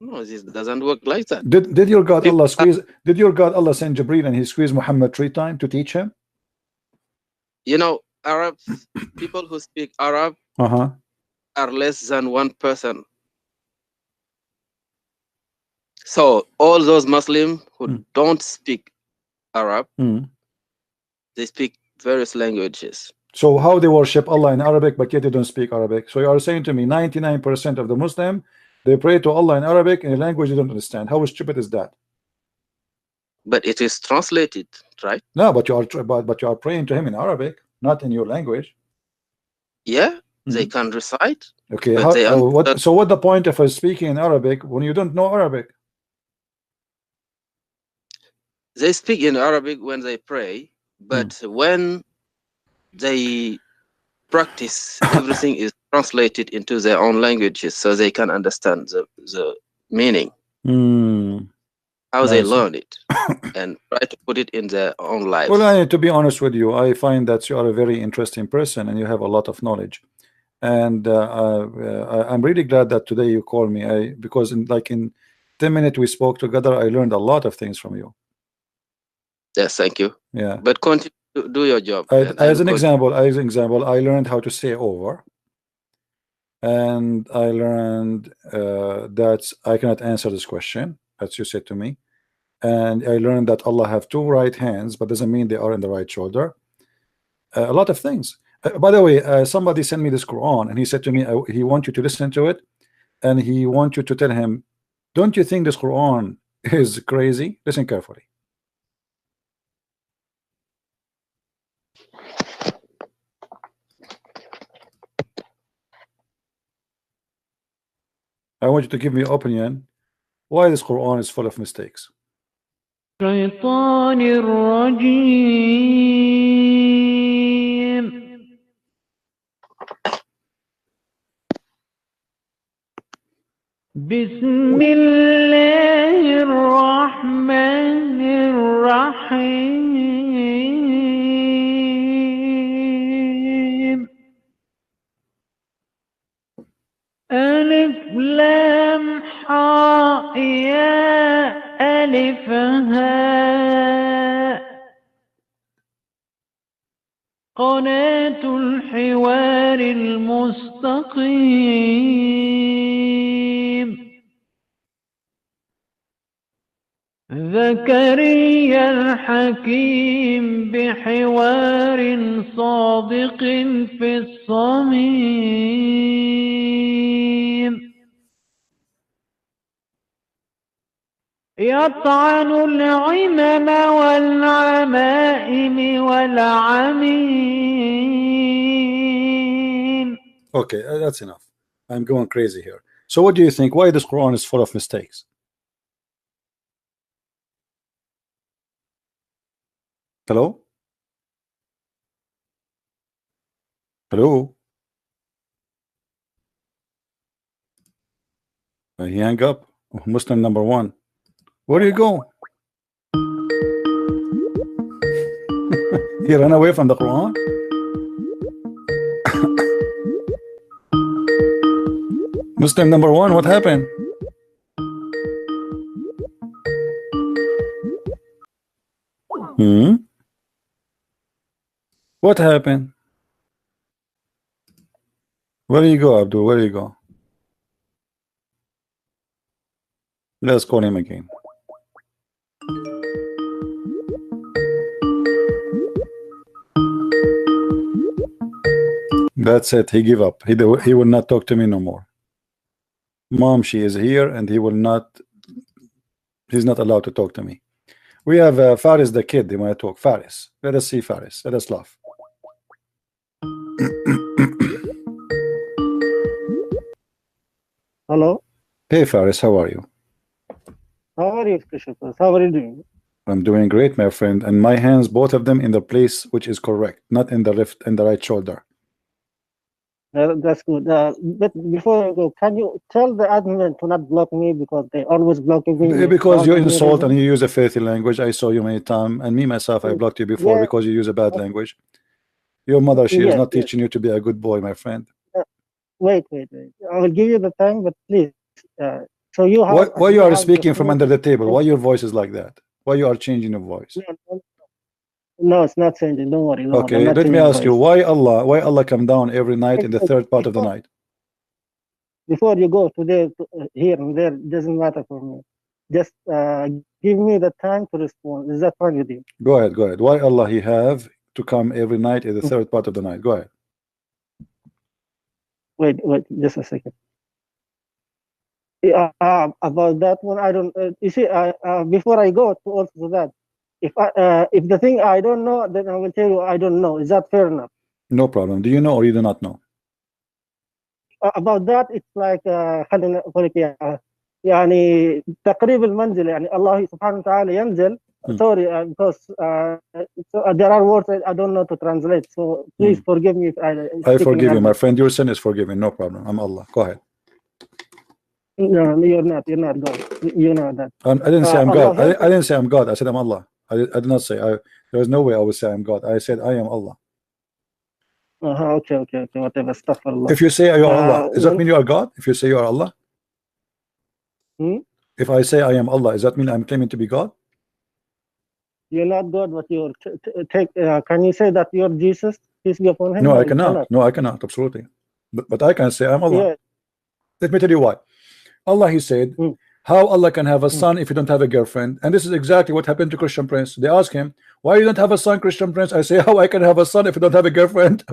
No, this doesn't work like that. Did your God Allah squeeze? Did your God Allah send Jibril and he squeezed Muhammad 3 times to teach him? You know, Arabs, people who speak Arab are less than 1%. So all those Muslims who don't speak Arab, they speak various languages. So how they worship Allah in Arabic, but yet they don't speak Arabic? So you are saying to me 99% of the Muslim, they pray to Allah in Arabic in a language they don't understand. How stupid is that? But it is translated, right? No, but you are praying to him in Arabic, not in your language. Yeah, they can recite. Okay, so what the point of us speaking in Arabic when you don't know Arabic? They speak in Arabic when they pray, but when they practice, everything is translated into their own languages so they can understand the meaning. How they learn it and try to put it in their own life. Well, to be honest with you, I find that you are a very interesting person and you have a lot of knowledge. And I'm really glad that today you called me. Because in 10 minutes we spoke together, I learned a lot of things from you. Yes, thank you. Yeah. But continue to do your job. As an example, I learned how to say over. And I learned that I cannot answer this question, as you said to me. And I learned that Allah have 2 right hands, but doesn't mean they are in the right shoulder. A lot of things. By the way, somebody sent me this Quran, and he said to me, he wants you to listen to it, and he wants you to tell him, don't you think this Quran is crazy? Listen carefully. I want you to give me your opinion why this Quran is full of mistakes. الشيطان الرجيم بسم الله الرحمن الرحيم ألف لام حاء يا ألف هاء قناة الحوار المستقيم زكريا الحكيم بحوار صادق في الصميم يطعن العمم والعمائم والعمين. Okay, that's enough. I'm going crazy here. So what do you think? Why this Quran is full of mistakes? Hello? Hello? He hang up. Muslim number one. Where do you go? He ran away from the Quran. Muslim number one, what happened? What happened? Where do you go, Abdul? Where do you go? Let's call him again. That's it. He give up. He will not talk to me no more. Mom, she is here, and he will not. He's not allowed to talk to me. We have Faris the kid. They want to talk. Faris. Let us see Faris. Let us laugh. Hello. Hey Faris, how are you? How are you, Christopher? How are you doing? I'm doing great, my friend. And my hands, both of them, in the place which is correct, not in the left and the right shoulder. That's good. But before I go, can you tell the admin to not block me because they always blocking me? Because you insult and you use a filthy language. I saw you many times, and me myself, I blocked you before because you use a bad language. Your mother, she is not teaching you to be a good boy, my friend. Wait. I will give you the time, but please. So you have. Why you are speaking from under the table? Why your voice is like that? Why you are changing your voice? No, it's not changing. Don't worry. No, okay, let me ask you, why Allah come down every night in the third part of the night? Before you go to there, here and there, doesn't matter for me. Just give me the time to respond. Is that fine with you? Go ahead. Why Allah he have to come every night in the third part of the night? Go ahead. Wait, just a second. About that one, I don't. You see, before I go to also that, if the thing I don't know, then I will tell you I don't know. Is that fair enough? No problem. Do you know or you do not know? About that, it's like خلينا أقول لك يعني تقريب المنزل يعني الله سبحانه وتعالى ينزل. Sorry, because there are words I don't know to translate. So please forgive me if I forgive you, my friend. Your sin is forgiven. No problem. I'm Allah. Go ahead. No, you're not. You're not God. You know that. I didn't say I'm God. I didn't say I'm God. I said I'm Allah. I did not say. There was no way I would say I'm God. I said I am Allah. Okay. Whatever. Astaghfirullah. If you say you are Allah, does that mean you are God? If you say you are Allah? If I say I am Allah, does that mean I'm claiming to be God? You're not God, but you're can you say that you're Jesus? Peace be upon him. No, I cannot. No, I cannot. Absolutely. But I can say I'm Allah. Yeah. Let me tell you why. Allah, he said, how Allah can have a son if you don't have a girlfriend? And this is exactly what happened to Christian Prince. They ask him, why you don't have a son, Christian Prince? I say, how I can have a son if you don't have a girlfriend?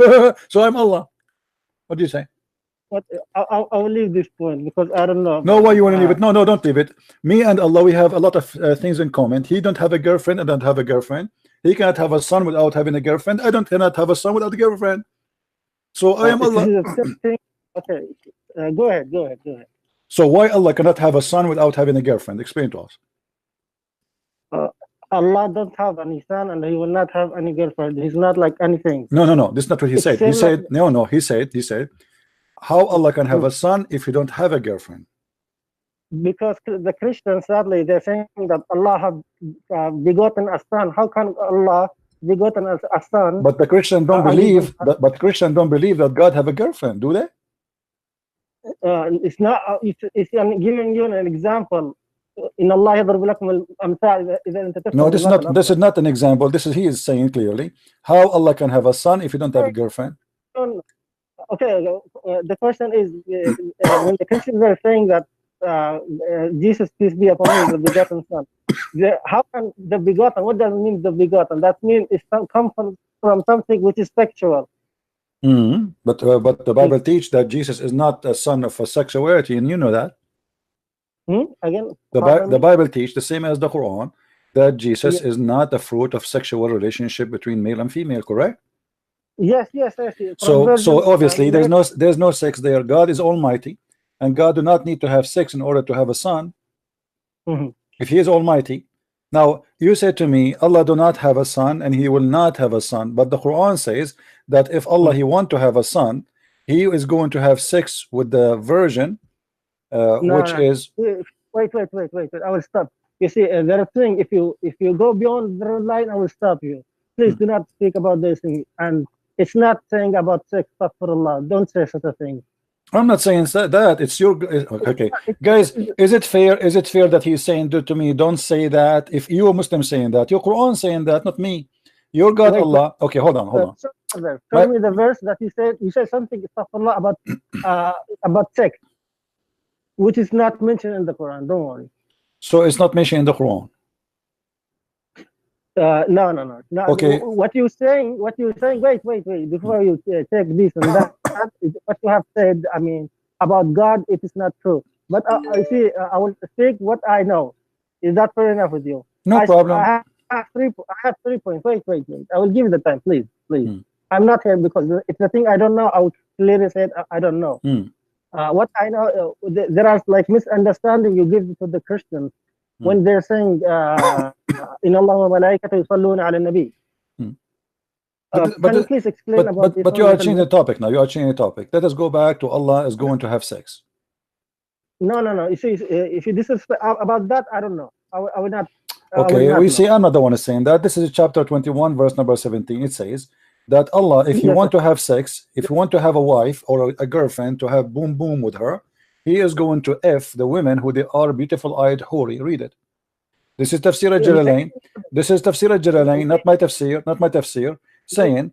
So I'm Allah. What do you say? But I will leave this point because I don't know. No, why you want to leave it? No, don't leave it. Me and Allah, we have a lot of things in common. He don't have a girlfriend, I don't have a girlfriend. He cannot have a son without having a girlfriend. I cannot have a son without a girlfriend. So I am Allah. Okay, go ahead. So why Allah cannot have a son without having a girlfriend? Explain to us. Allah don't have any son and he will not have any girlfriend. He's not like anything. No. This is not what he said. He said, no. He said, how Allah can have a son if you don't have a girlfriend? Because the Christians, sadly, they're saying that Allah have begotten a son. How can Allah begotten a son? But the Christians don't believe. But Christians don't believe that God have a girlfriend, do they? It's not. It's giving you an example. In Allah يضرب لكم الأمثال إذا أنت تفهم. No, this is not an example. He is saying clearly how Allah can have a son if you don't have a girlfriend. Okay, the question is when the Christians are saying that Jesus, peace be upon him, the begotten son. How can the begotten? What does it mean the begotten? That means it comes from something which is sexual. But the Bible teaches that Jesus is not a son of a sexuality, and you know that. Again, the Bible teaches the same as the Quran that Jesus is not a fruit of sexual relationship between male and female, correct? Yes. So obviously there's no sex there. God is almighty, and God do not need to have sex in order to have a son. If he is almighty, Now you say to me, Allah do not have a son and he will not have a son, but the Quran says that if Allah he want to have a son, he is going to have sex with the virgin, which is wait. I will stop. You see, there is thing. If you go beyond the red line, I will stop you. Please do not speak about this thing. And it's not saying about sex. Astaghfirullah. Don't say such a thing. I'm not saying that. It's your okay, guys. Is it fair? Is it fair that he's saying to me, don't say that? If you a Muslim saying that, your Quran saying that, not me. Your God, Allah. Okay, hold on. Show me the verse that you said something astaghfirullah about sex, which is not mentioned in the Quran. Don't worry. So it's not mentioned in the Quran. No. Okay. What you're saying? Wait. Before you take this and that, what you have said, I mean, about God, it is not true. But I see. I will speak what I know. Is that fair enough with you? No problem. I have 3 points. Wait. I will give you the time, please. I'm not here because it's the thing I don't know. I will clearly say I don't know. What I know, there are like misunderstanding you give to the Christians when they're saying in Allah wa malaikatu yusalluna ala nabi. Can you please explain about this? But you are changing the topic now. You are changing the topic. Let us go back to Allah is going to have sex. No. You see, if you disrespect about that, I don't know. I will not. Okay, we see. I'm not the one saying that. This is chapter 21, verse number 17. It says that Allah, if you want to have sex, if you want to have a wife or a girlfriend to have boom boom with her, he is going to F the women who they are beautiful eyed hoary. Read it. This is Tafsir al-Jalalain. This is Tafsir al-Jalalain, not my tafsir, saying,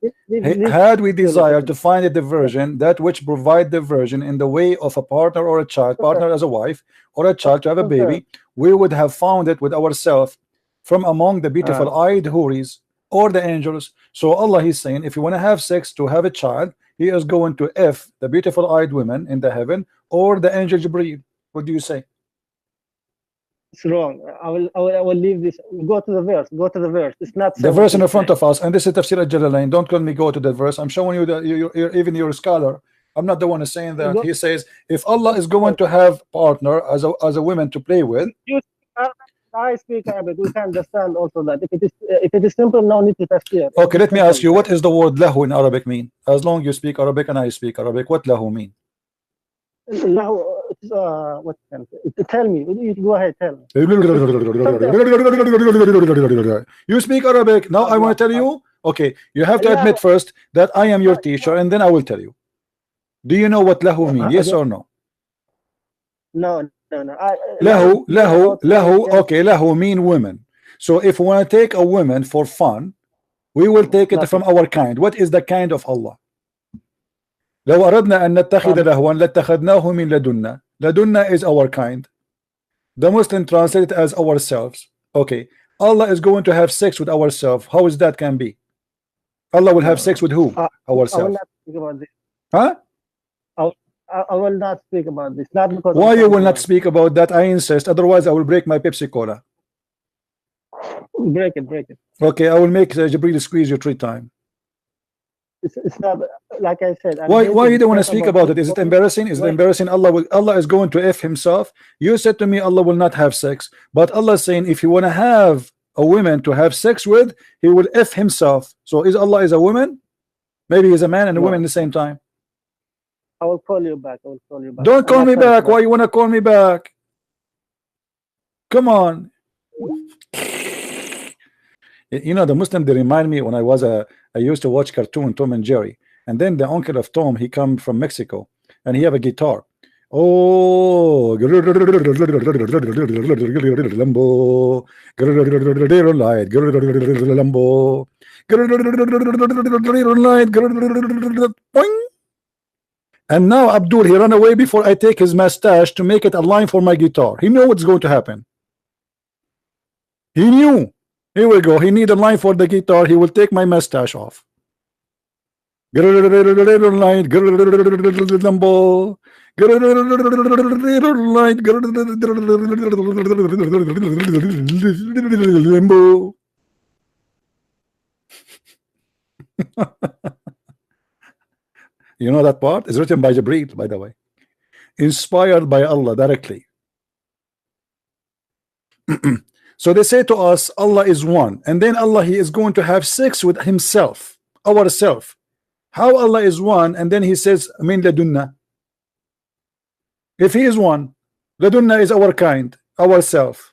had we desire to find a diversion, that which provide diversion in the way of a partner or a child, partner as a wife or a child to have a baby, we would have found it with ourselves from among the beautiful eyed houris or the angels. So Allah is saying, if you want to have sex to have a child, he is going to F the beautiful eyed women in the heaven or the angel Jibreel. What do you say? It's wrong. I will leave this. Go to the verse. It's not the verse in front of us, and this is Tafsir al-Jalalain. Don't call me go to the verse. I'm showing you that even you're a scholar. I'm not the one who's saying that. He says if Allah is going to have partner as a woman to play with. I speak Arabic. We can understand also that if it is simple, no need to tafsir. Okay, let me ask you, what is the word lahu in Arabic mean? As long as you speak Arabic and I speak Arabic, what lahu mean? Lahu, what can it tell me? You go ahead, tell me. You speak Arabic. Now I want to tell you. Okay, you have to admit first that I am your teacher, and then I will tell you. Do you know what lahu mean? Yes or no? No. Lahu. Okay, lahu mean women. So if we want to take a woman for fun, we will take it from our kind. What is the kind of Allah? لو أردنا أن نتخذ لهوا لاتخذناه من لدنا. لدنا is our kind. The Muslim translate it as ourselves. Okay, Allah is going to have sex with ourselves. How is that can be? Allah will have sex with who? Ourselves. I will not speak about this. Huh? I will not speak about this. Not because. Why you will not speak about that? I insist. Otherwise, I will break my Pepsi Cola. Break it. Okay, I will make Jibreel squeeze you 3 times. It's not like I said. Why you don't want to speak about it? Is it embarrassing? Is it embarrassing? Allah is going to F himself. You said to me Allah will not have sex, but Allah is saying if you want to have a woman to have sex with, he will F himself. So is Allah is a woman? Maybe he's a man and a woman at the same time. I will call you back. Don't call me back. Why you want to call me back? Come on. You know, the Muslim, they remind me when I used to watch cartoon Tom and Jerry, and then the uncle of Tom, he come from Mexico and he have a guitar. Oh, Lambo, and now Abdul, he ran away before I take his mustache to make it a line for my guitar. He knew what's going to happen. He knew. Here we go. He need a line for the guitar. He will take my mustache off. You know that part? It's written by Jibreel, by the way. Inspired by Allah directly. So they say to us, Allah is one, and then Allah, he is going to have sex with himself, ourself. How Allah is one, and then he says, min ladunna? If he is one, ladunna is our kind, ourself.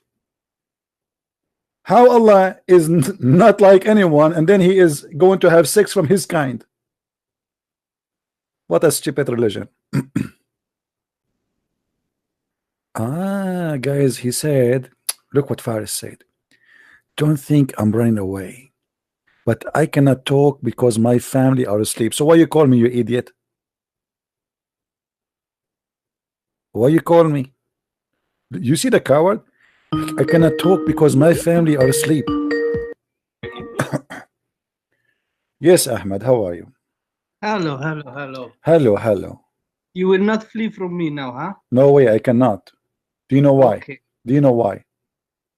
How Allah is not like anyone, and then he is going to have sex from his kind? What a stupid religion. Guys, he said, look what Faris said. Don't think I'm running away, but I cannot talk because my family are asleep. So why you call me, you idiot? Why you call me? You see the coward? I cannot talk because my family are asleep. Yes, Ahmed, how are you? Hello. You will not flee from me now, huh? No way, I cannot. Do you know why? Okay. Do you know why?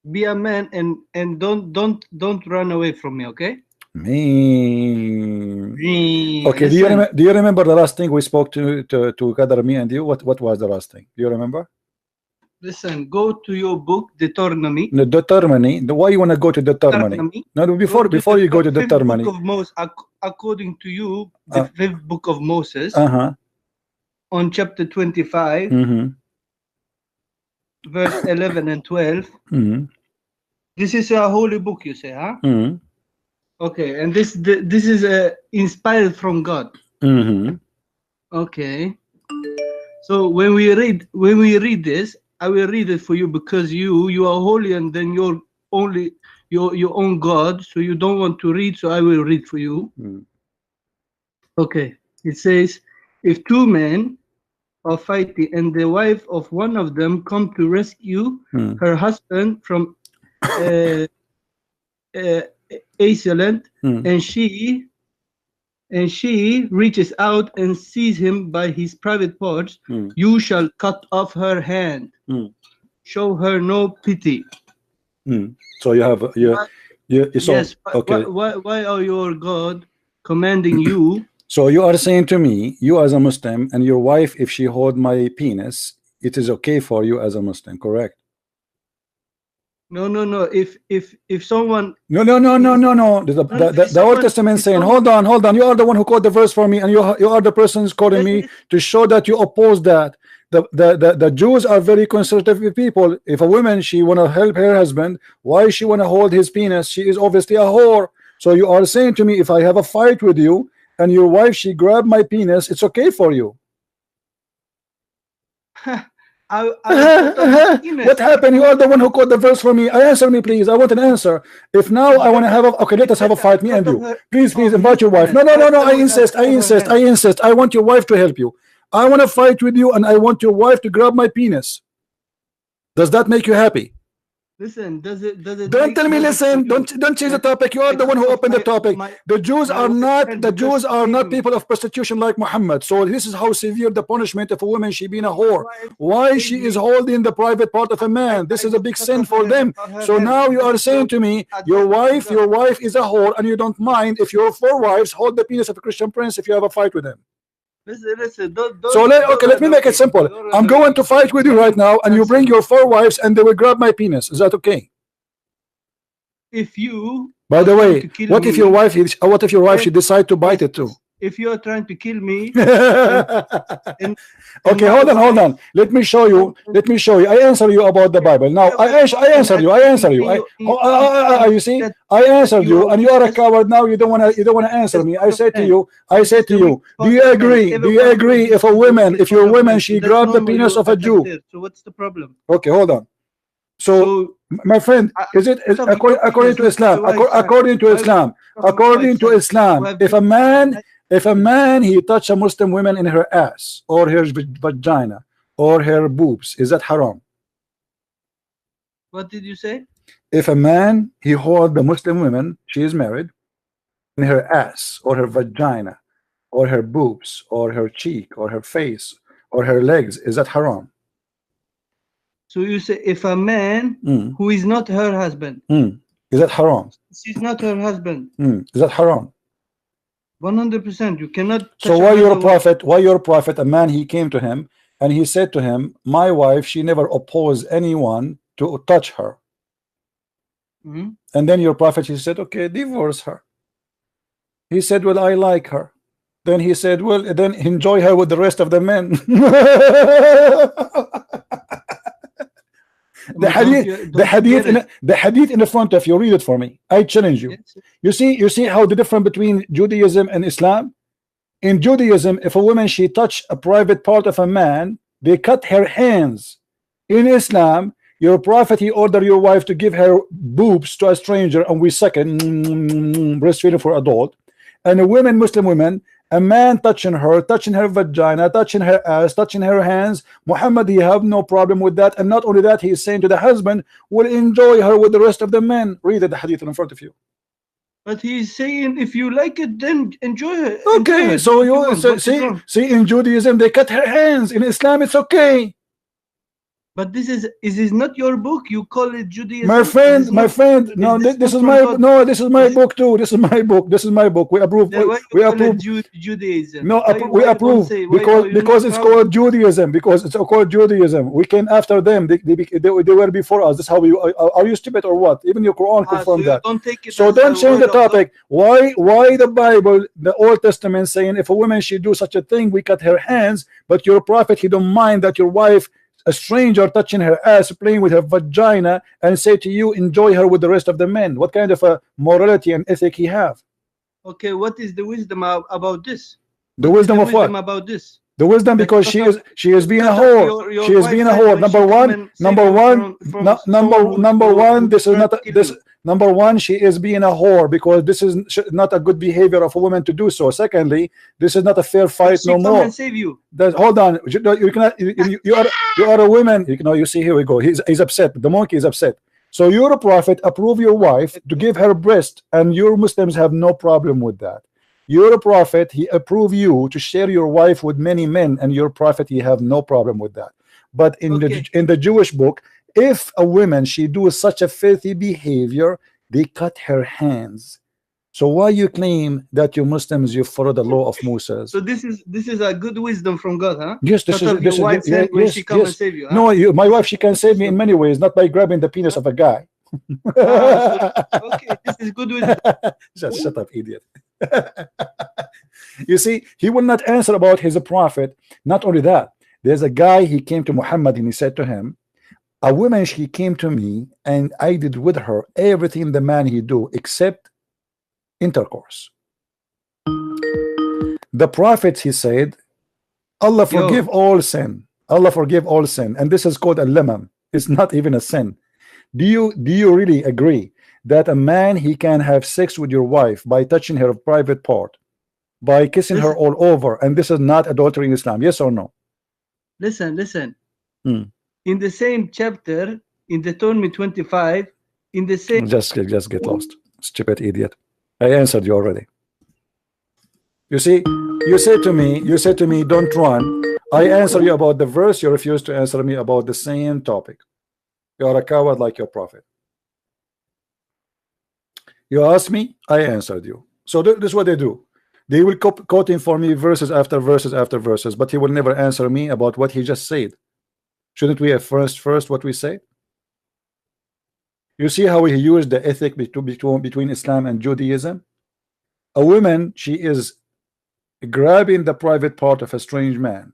Be a man and don't run away from me, okay? Me. Okay. Do you remember the last thing we spoke to gather me and you? What was the last thing? Do you remember? Listen, go to your book, Deuteronomy. No, Deuteronomy. Why you want to go to Deuteronomy? No, before you go to Deuteronomy. Book of Moses, according to you, the fifth book of Moses. On chapter 25, verse 11 and 12. This is a holy book, you say, huh? Okay, and this is inspired from God. Okay. So when we read this, I will read it for you because you are holy, and then you're only your own God, so you don't want to read, so I will read for you. Okay. It says, if two men are fighting and the wife of one of them come to rescue her husband from assailant, and she reaches out and sees him by his private parts, you shall cut off her hand. Show her no pity. So you have yes. Okay. Why are your God commanding you? So you are saying to me, you as a Muslim, and your wife, if she hold my penis, it is okay for you as a Muslim, correct? No. If someone No. The Old Testament saying, hold on. You are the one who quote the verse for me, and you are the person who's quoting me to show that you oppose that. The Jews are very conservative people. If a woman, she want to help her husband, why she want to hold his penis? She is obviously a whore. So you are saying to me, if I have a fight with you and your wife, she grabbed my penis, it's okay for you. What happened? You are the one who quote the verse for me. Answer me, please. I want an answer. If now I want to have okay, let us have a fight, me and you. Please, invite your wife. No. I insist. I want your wife to help you. I want to fight with you, and I want your wife to grab my penis. Does that make you happy? Listen, does it? Don't tell me. Listen, don't change the topic. You are the one who opened the topic. The Jews are not people of prostitution like Muhammad. So this is how severe the punishment of a woman, she being a whore. Why she is holding the private part of a man? This is a big sin for them. So now you are saying to me, your wife is a whore, and you don't mind if your four wives hold the penis of a Christian prince if you have a fight with them. Listen, let me make it simple. I'm going to fight with you right now, and you bring your four wives, and they will grab my penis. Is that okay? If you, by the way, what if your wife she decide to bite it too? If you are trying to kill me, okay, hold on. Let me show you. I answer you about the Bible. Now I answer you. You see, I answered you, and you are a coward. Now you don't want to answer me. I say to you, do you agree? If your woman, she grabbed the penis of a Jew? So what's the problem? Okay, hold on. So my friend, is according to Islam? According to Islam, if a man he touch a Muslim woman in her ass or her vagina or her boobs, is that haram? What did you say? If a man he hold the Muslim woman, she is married, in her ass or her vagina or her boobs or her cheek or her face or her legs, is that haram? So you say if a man who is not her husband, is that haram? She's not her husband. Is that haram? 100%. You cannot. So why your prophet? A man, he came to him and he said to him, my wife, she never opposed anyone to touch her. And then your prophet, he said, okay, divorce her. He said, well, I like her. Then he said, well, then enjoy her with the rest of the men. The hadith in the front of you, read it for me. I challenge you. You see how the difference between Judaism and Islam? In Judaism, if a woman she touch a private part of a man, they cut her hands. In Islam, your prophet, he ordered your wife to give her boobs to a stranger, and we suck it, breastfeeding for adult. And a woman, Muslim woman, a man touching her vagina, touching her ass, touching her hands, Muhammad, he have no problem with that. And not only that, he is saying to the husband, will enjoy her with the rest of the men. Read the hadith in front of you. But he's saying, if you like it, then enjoy it. Okay, enjoy it. So you see, in Judaism they cut her hands. In Islam, it's okay. But this is not your book. You call it Judaism. My friend. No, this is my book too. This is my book. This is my book. We approve. We approve Judaism. No, we approve because it's called Judaism. Because it's called Judaism. We came after them. They were before us. That's how we are. You stupid or what? Even your Quran confirmed that. So don't change the topic. Why the Bible, the Old Testament saying if a woman should do such a thing, we cut her hands. But your prophet, he don't mind that your wife, a stranger, touching her ass, playing with her vagina, and say to you, enjoy her with the rest of the men. What kind of a morality and ethic he have? Okay, what is the wisdom about this? The wisdom of what? About this? The wisdom, because she is being a whore. She is being a whore. Number one. This is not this. Number one, she is being a whore because this is not a good behavior of a woman to do so. Secondly, this is not a fair fight no more. Save you. Hold on, you cannot. You are a woman. You see, here we go. He's upset. The monkey is upset. So you're a prophet. Approve your wife to give her breast, and your Muslims have no problem with that. You're a prophet. He approve you to share your wife with many men, and your prophet, he have no problem with that. But in the Jewish book, if a woman she do such a filthy behavior, they cut her hands. So why you claim that you Muslims you follow the law of Moses? So this is a good wisdom from God, huh? Yes, this is yes, she come and save you, huh? No, my wife, she can save me in many ways, not by grabbing the penis of a guy. Okay, this is good wisdom. Just shut up, idiot. You see, he will not answer about his prophet. Not only that, there's a guy, he came to Muhammad and he said to him, a woman, she came to me and I did with her everything the man he do except intercourse. The prophet, he said, Allah forgive all sin. Allah forgive all sin. And this is called a lemon. It's not even a sin. Do you really agree that a man, he can have sex with your wife by touching her private part, by kissing her all over, and this is not adultery in Islam? Yes or no? Listen. In the same chapter, in Deuteronomy 25, in the same... Just get lost, stupid idiot. I answered you already. You see, you said to me, don't run. I answer you about the verse. You refuse to answer me about the same topic. You are a coward like your prophet. You asked me, I answered you. So this is what they do. They will quoting for me verses after verses after verses, but he will never answer me about what he just said. Shouldn't we have first what we say? You see how he used the ethic between Islam and Judaism? A woman, she is grabbing the private part of a strange man.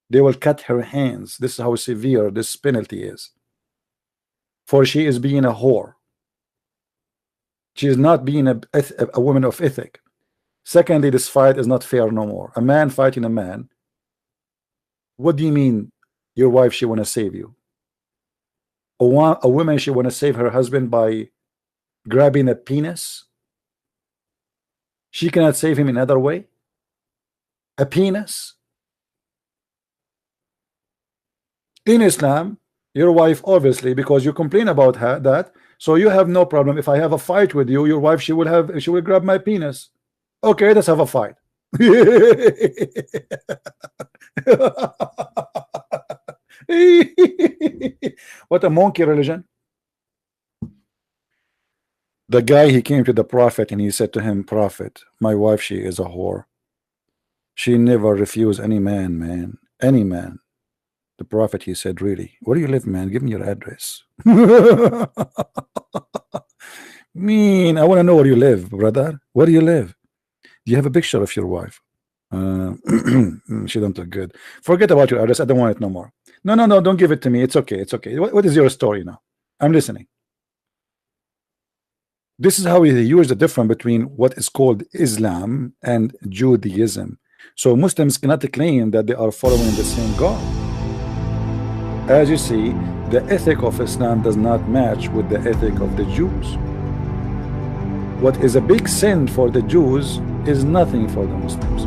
They will cut her hands. This is how severe this penalty is. For she is being a whore. She is not being a woman of ethic. Secondly, this fight is not fair no more. A man fighting a man. What do you mean your wife, she want to save you? A woman, she want to save her husband by grabbing a penis? She cannot save him in another way? A penis? In Islam, your wife, obviously, because you complain about her, that, so you have no problem. If I have a fight with you, your wife, she will grab my penis. Okay, let's have a fight. What a monkey religion. The guy, he came to the prophet and he said to him, prophet, my wife, she is a whore. She never refused any man, any man. The prophet, he said, really, where do you live, man? Give me your address. Mean, I want to know where you live, brother. Where do you live? Do you have a picture of your wife? She don't look good. Forget about your address. I don't want it no more. No, no, no, don't give it to me. It's okay. It's okay. What is your story now? I'm listening. This is how we use the difference between what is called Islam and Judaism. So Muslims cannot claim that they are following the same God. As you see, the ethic of Islam does not match with the ethic of the Jews. What is a big sin for the Jews is nothing for the Muslims.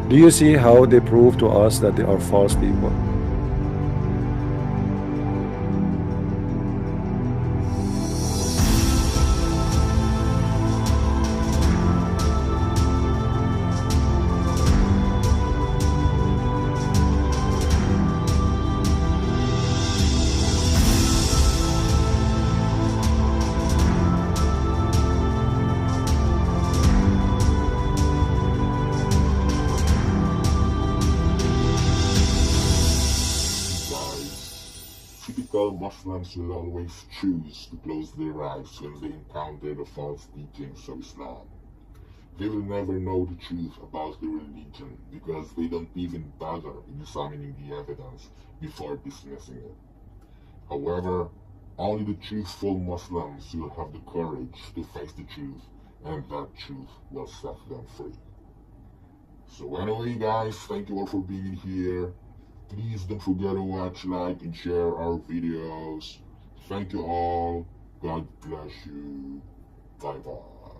Do you see how they prove to us that they are false people? Muslims will always choose to close their eyes when they encounter the false teachings of Islam. They will never know the truth about the religion because they don't even bother in examining the evidence before dismissing it. However, only the truthful Muslims will have the courage to face the truth, and that truth will set them free. So anyway guys, thank you all for being here. Please don't forget to watch, like, and share our videos. Thank you all. God bless you. Bye-bye.